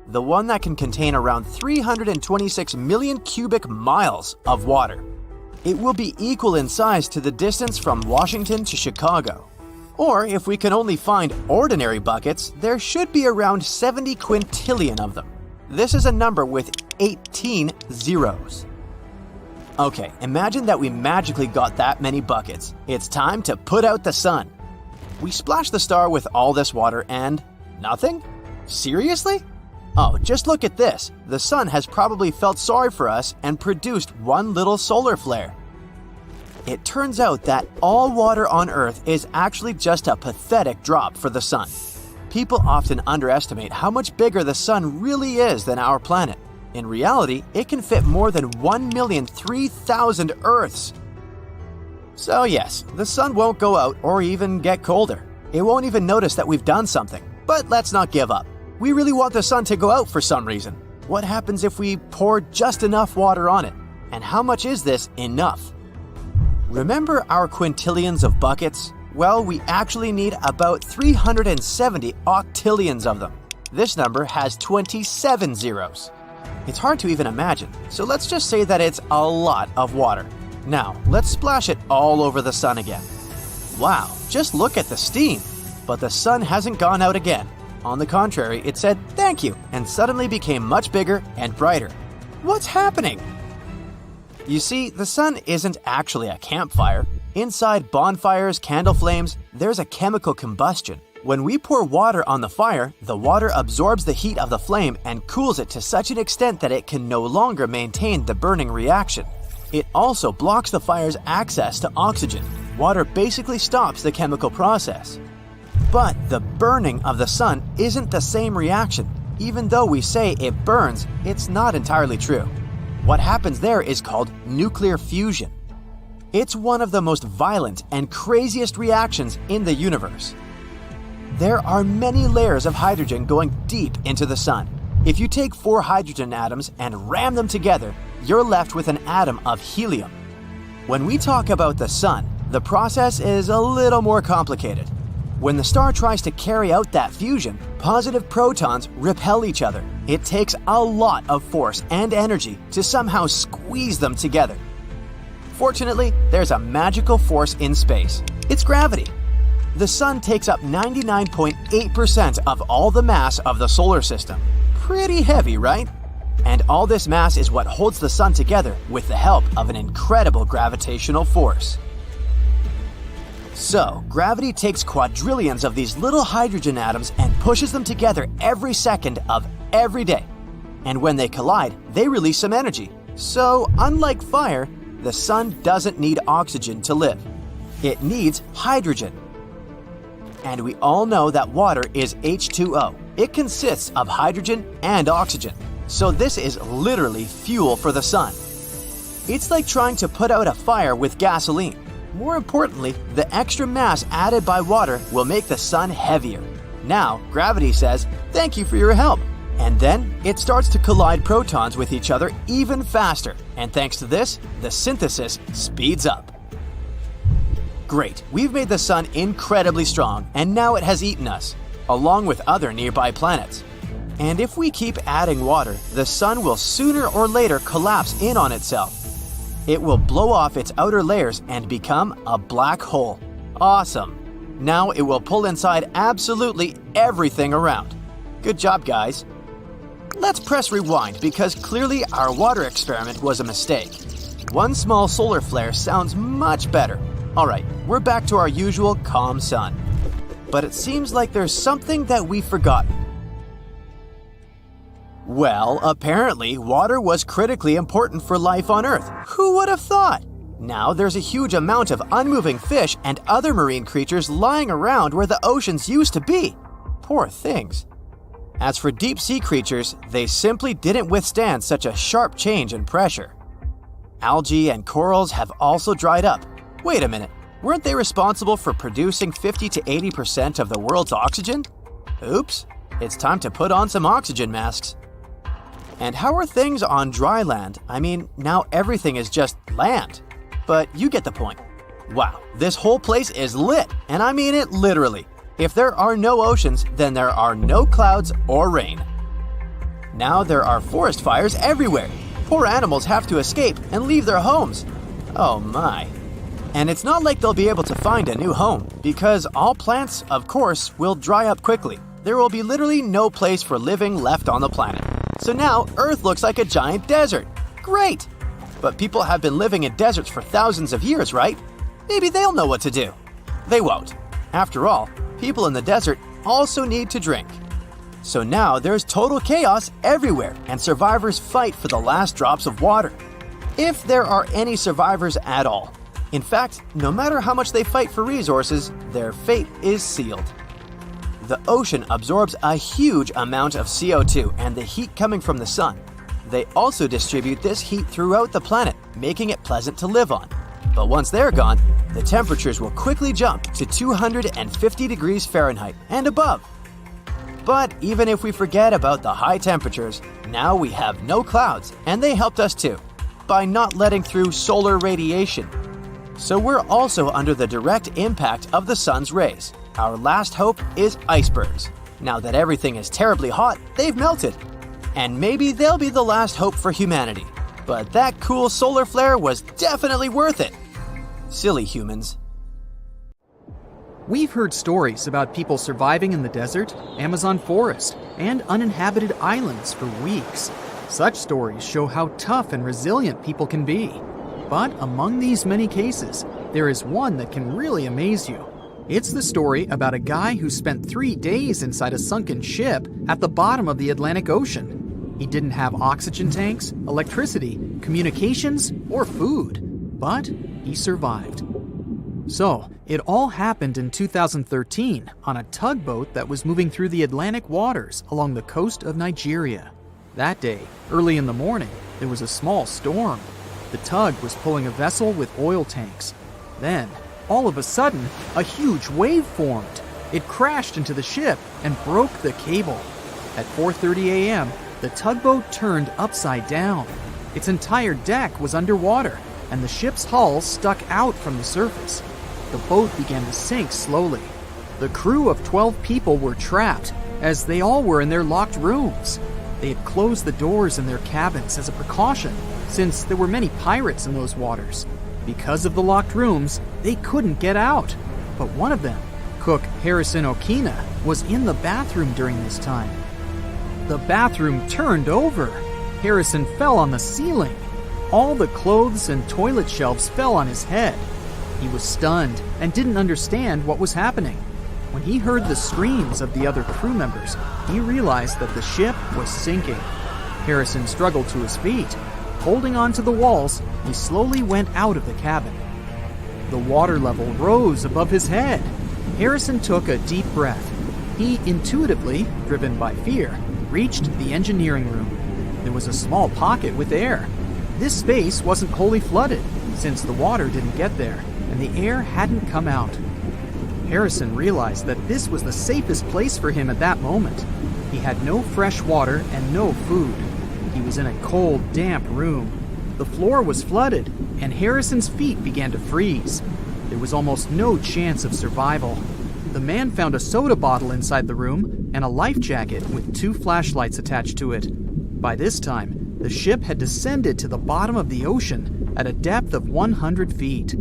The one that can contain around 326 million cubic miles of water. It will be equal in size to the distance from Washington to Chicago. Or if we can only find ordinary buckets, there should be around 70 quintillion of them. This is a number with 18 zeros. Okay, imagine that we magically got that many buckets. It's time to put out the sun. We splash the star with all this water and nothing? Seriously? Oh, just look at this. The sun has probably felt sorry for us and produced one little solar flare. It turns out that all water on Earth is actually just a pathetic drop for the sun. People often underestimate how much bigger the sun really is than our planet. In reality, it can fit more than 1,003,000 Earths. So yes, the sun won't go out or even get colder. It won't even notice that we've done something. But let's not give up. We really want the sun to go out for some reason. What happens if we pour just enough water on it? And how much is this enough? Remember our quintillions of buckets? Well, we actually need about 370 octillions of them. This number has 27 zeros. It's hard to even imagine, so let's just say that it's a lot of water. Now, let's splash it all over the sun again. Wow, just look at the steam! But the sun hasn't gone out again. On the contrary, it said thank you and suddenly became much bigger and brighter. What's happening? You see, the sun isn't actually a campfire. Inside bonfires, candle flames, there's a chemical combustion. When we pour water on the fire, the water absorbs the heat of the flame and cools it to such an extent that it can no longer maintain the burning reaction. It also blocks the fire's access to oxygen. Water basically stops the chemical process. But the burning of the sun isn't the same reaction. Even though we say it burns, it's not entirely true. What happens there is called nuclear fusion. It's one of the most violent and craziest reactions in the universe. There are many layers of hydrogen going deep into the sun. If you take 4 hydrogen atoms and ram them together, you're left with an atom of helium. When we talk about the sun, the process is a little more complicated. When the star tries to carry out that fusion, positive protons repel each other. It takes a lot of force and energy to somehow squeeze them together. Fortunately, there's a magical force in space. It's gravity. The sun takes up 99.8% of all the mass of the solar system. Pretty heavy, right? And all this mass is what holds the sun together with the help of an incredible gravitational force. So, gravity takes quadrillions of these little hydrogen atoms and pushes them together every second of every day. And when they collide, they release some energy. So, unlike fire, the sun doesn't need oxygen to live. It needs hydrogen. And we all know that water is H2O. It consists of hydrogen and oxygen. So this is literally fuel for the sun. It's like trying to put out a fire with gasoline. More importantly, the extra mass added by water will make the sun heavier. Now, gravity says, "Thank you for your help." And then it starts to collide protons with each other even faster. And thanks to this, the synthesis speeds up. Great, we've made the sun incredibly strong, and now it has eaten us, along with other nearby planets. And if we keep adding water, the sun will sooner or later collapse in on itself. It will blow off its outer layers and become a black hole. Awesome! Now it will pull inside absolutely everything around. Good job, guys. Let's press rewind because clearly our water experiment was a mistake. One small solar flare sounds much better. Alright, we're back to our usual calm sun. But it seems like there's something that we've forgotten. Well, apparently, water was critically important for life on Earth. Who would have thought? Now there's a huge amount of unmoving fish and other marine creatures lying around where the oceans used to be. Poor things. As for deep sea creatures, they simply didn't withstand such a sharp change in pressure. Algae and corals have also dried up. Wait a minute, weren't they responsible for producing 50 to 80% of the world's oxygen? Oops, it's time to put on some oxygen masks. And how are things on dry land? I mean, now everything is just land. But you get the point. Wow, this whole place is lit, and I mean it literally. If there are no oceans, then there are no clouds or rain. Now there are forest fires everywhere. Poor animals have to escape and leave their homes. Oh my. And it's not like they'll be able to find a new home, because all plants, of course, will dry up quickly. There will be literally no place for living left on the planet. So now Earth looks like a giant desert. Great! But people have been living in deserts for thousands of years, right? Maybe they'll know what to do. They won't. After all, people in the desert also need to drink. So now there's total chaos everywhere, and survivors fight for the last drops of water. If there are any survivors at all. In fact, no matter how much they fight for resources, their fate is sealed. The ocean absorbs a huge amount of CO2 and the heat coming from the sun. They also distribute this heat throughout the planet, making it pleasant to live on. But once they're gone, the temperatures will quickly jump to 250 degrees Fahrenheit and above. But even if we forget about the high temperatures, now we have no clouds, and they helped us too, by not letting through solar radiation. So we're also under the direct impact of the sun's rays. Our last hope is icebergs. Now that everything is terribly hot, they've melted. And maybe they'll be the last hope for humanity. But that cool solar flare was definitely worth it. Silly humans. We've heard stories about people surviving in the desert, Amazon forest, and uninhabited islands for weeks. Such stories show how tough and resilient people can be. But among these many cases, there is one that can really amaze you. It's the story about a guy who spent 3 days inside a sunken ship at the bottom of the Atlantic Ocean. He didn't have oxygen tanks, electricity, communications, or food, but he survived. So, it all happened in 2013 on a tugboat that was moving through the Atlantic waters along the coast of Nigeria. That day, early in the morning, there was a small storm. The tug was pulling a vessel with oil tanks. Then, all of a sudden, a huge wave formed. It crashed into the ship and broke the cable. At 4:30 a.m., the tugboat turned upside down. Its entire deck was underwater, and the ship's hull stuck out from the surface. The boat began to sink slowly. The crew of 12 people were trapped, as they all were in their locked rooms. They had closed the doors in their cabins as a precaution, since there were many pirates in those waters. Because of the locked rooms, they couldn't get out. But one of them, cook Harrison Okina, was in the bathroom during this time. The bathroom turned over. Harrison fell on the ceiling. All the clothes and toilet shelves fell on his head. He was stunned and didn't understand what was happening. When he heard the screams of the other crew members, he realized that the ship was sinking. Harrison struggled to his feet. Holding onto the walls, he slowly went out of the cabin. The water level rose above his head. Harrison took a deep breath. He intuitively, driven by fear, reached the engineering room. There was a small pocket with air. This space wasn't wholly flooded, since the water didn't get there, and the air hadn't come out. Harrison realized that this was the safest place for him at that moment. He had no fresh water and no food. He was in a cold, damp room. The floor was flooded, and Harrison's feet began to freeze. There was almost no chance of survival. The man found a soda bottle inside the room and a life jacket with 2 flashlights attached to it. By this time, the ship had descended to the bottom of the ocean at a depth of 100 feet.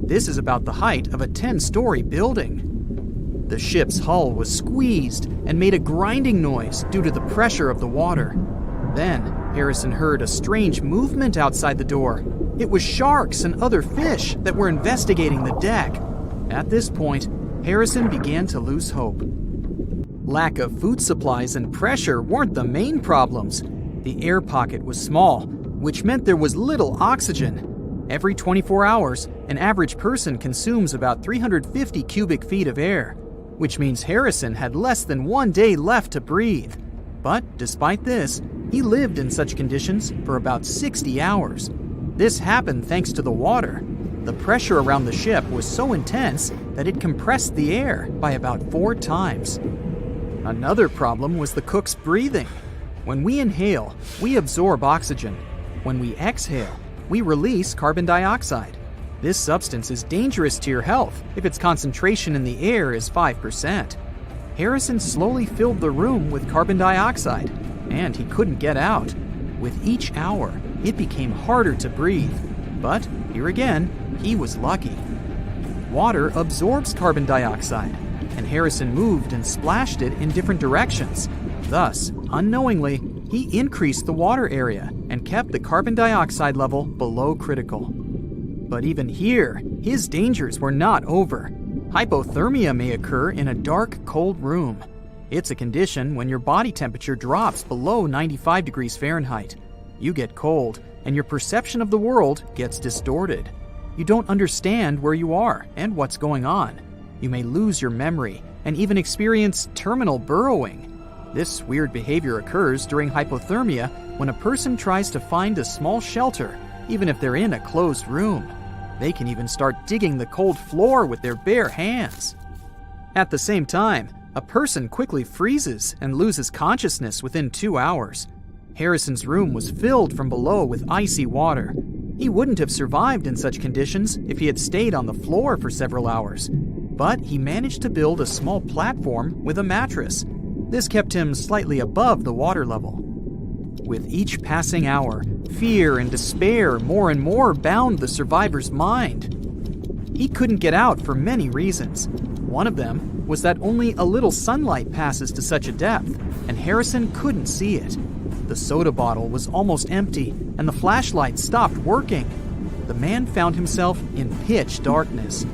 This is about the height of a 10-story building. The ship's hull was squeezed and made a grinding noise due to the pressure of the water. Then, Harrison heard a strange movement outside the door. It was sharks and other fish that were investigating the deck. At this point, Harrison began to lose hope. Lack of food supplies and pressure weren't the main problems. The air pocket was small, which meant there was little oxygen. Every 24 hours, an average person consumes about 350 cubic feet of air, which means Harrison had less than 1 day left to breathe. But despite this, he lived in such conditions for about 60 hours. This happened thanks to the water. The pressure around the ship was so intense that it compressed the air by about 4 times. Another problem was the cook's breathing. When we inhale, we absorb oxygen. When we exhale, we release carbon dioxide. This substance is dangerous to your health if its concentration in the air is 5%. Harrison slowly filled the room with carbon dioxide, and he couldn't get out. With each hour, it became harder to breathe. But here again, he was lucky. Water absorbs carbon dioxide, and Harrison moved and splashed it in different directions. Thus, unknowingly, he increased the water area and kept the carbon dioxide level below critical. But even here, his dangers were not over. Hypothermia may occur in a dark, cold room. It's a condition when your body temperature drops below 95 degrees Fahrenheit. You get cold, and your perception of the world gets distorted. You don't understand where you are and what's going on. You may lose your memory and even experience terminal burrowing. This weird behavior occurs during hypothermia when a person tries to find a small shelter, even if they're in a closed room. They can even start digging the cold floor with their bare hands. At the same time, a person quickly freezes and loses consciousness within 2 hours. Harrison's room was filled from below with icy water. He wouldn't have survived in such conditions if he had stayed on the floor for several hours. But he managed to build a small platform with a mattress. This kept him slightly above the water level. With each passing hour, fear and despair more and more bound the survivor's mind. He couldn't get out for many reasons. One of them was that only a little sunlight passes to such a depth, and Harrison couldn't see it. The soda bottle was almost empty, and the flashlight stopped working. The man found himself in pitch darkness,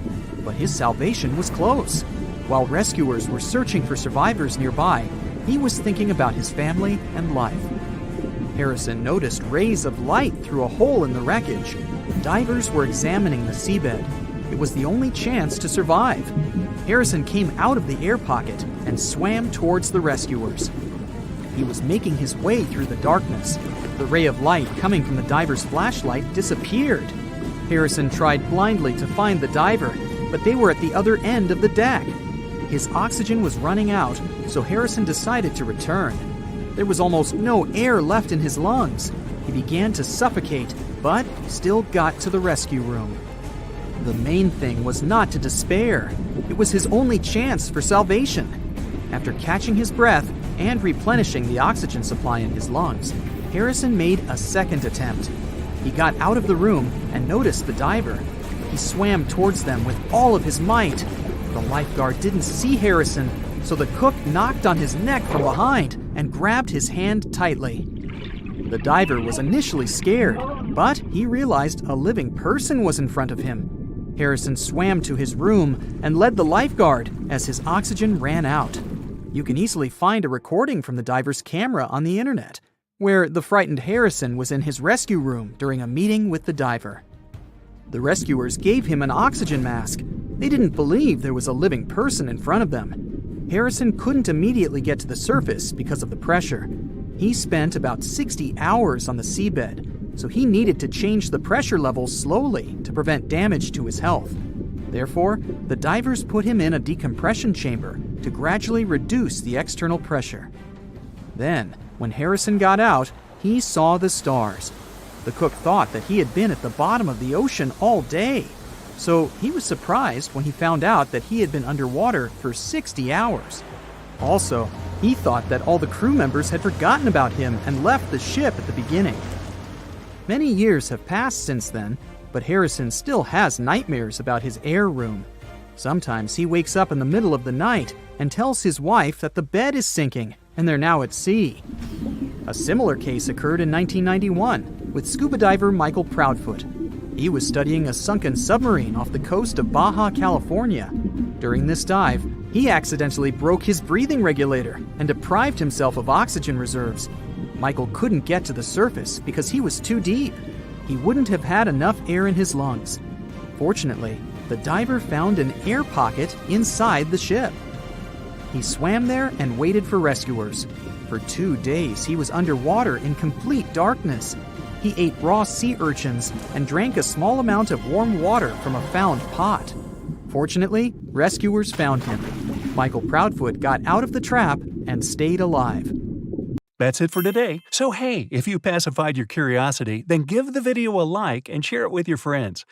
but his salvation was close. While rescuers were searching for survivors nearby, he was thinking about his family and life. Harrison noticed rays of light through a hole in the wreckage. Divers were examining the seabed. It was the only chance to survive. Harrison came out of the air pocket and swam towards the rescuers. He was making his way through the darkness. The ray of light coming from the diver's flashlight disappeared. Harrison tried blindly to find the diver, but they were at the other end of the deck. His oxygen was running out, so Harrison decided to return. There was almost no air left in his lungs. He began to suffocate, but still got to the rescue room. The main thing was not to despair. It was his only chance for salvation. After catching his breath and replenishing the oxygen supply in his lungs, Harrison made a second attempt. He got out of the room and noticed the diver. He swam towards them with all of his might. The lifeguard didn't see Harrison, so the cook knocked on his neck from behind and grabbed his hand tightly. The diver was initially scared, but he realized a living person was in front of him. Harrison swam to his room and led the lifeguard as his oxygen ran out. You can easily find a recording from the diver's camera on the internet, where the frightened Harrison was in his rescue room during a meeting with the diver. The rescuers gave him an oxygen mask. They didn't believe there was a living person in front of them. Harrison couldn't immediately get to the surface because of the pressure. He spent about 60 hours on the seabed, so he needed to change the pressure levels slowly to prevent damage to his health. Therefore, the divers put him in a decompression chamber to gradually reduce the external pressure. Then, when Harrison got out, he saw the stars. The cook thought that he had been at the bottom of the ocean all day, so he was surprised when he found out that he had been underwater for 60 hours. Also, he thought that all the crew members had forgotten about him and left the ship at the beginning. Many years have passed since then, but Harrison still has nightmares about his air room. Sometimes he wakes up in the middle of the night and tells his wife that the bed is sinking and they're now at sea. A similar case occurred in 1991 with scuba diver Michael Proudfoot. He was studying a sunken submarine off the coast of Baja California. During this dive, he accidentally broke his breathing regulator and deprived himself of oxygen reserves. Michael couldn't get to the surface because he was too deep. He wouldn't have had enough air in his lungs. Fortunately, the diver found an air pocket inside the ship. He swam there and waited for rescuers. For 2 days, he was underwater in complete darkness. He ate raw sea urchins and drank a small amount of warm water from a found pot. Fortunately, rescuers found him. Michael Proudfoot got out of the trap and stayed alive. That's it for today. So hey, if you pacified your curiosity, then give the video a like and share it with your friends.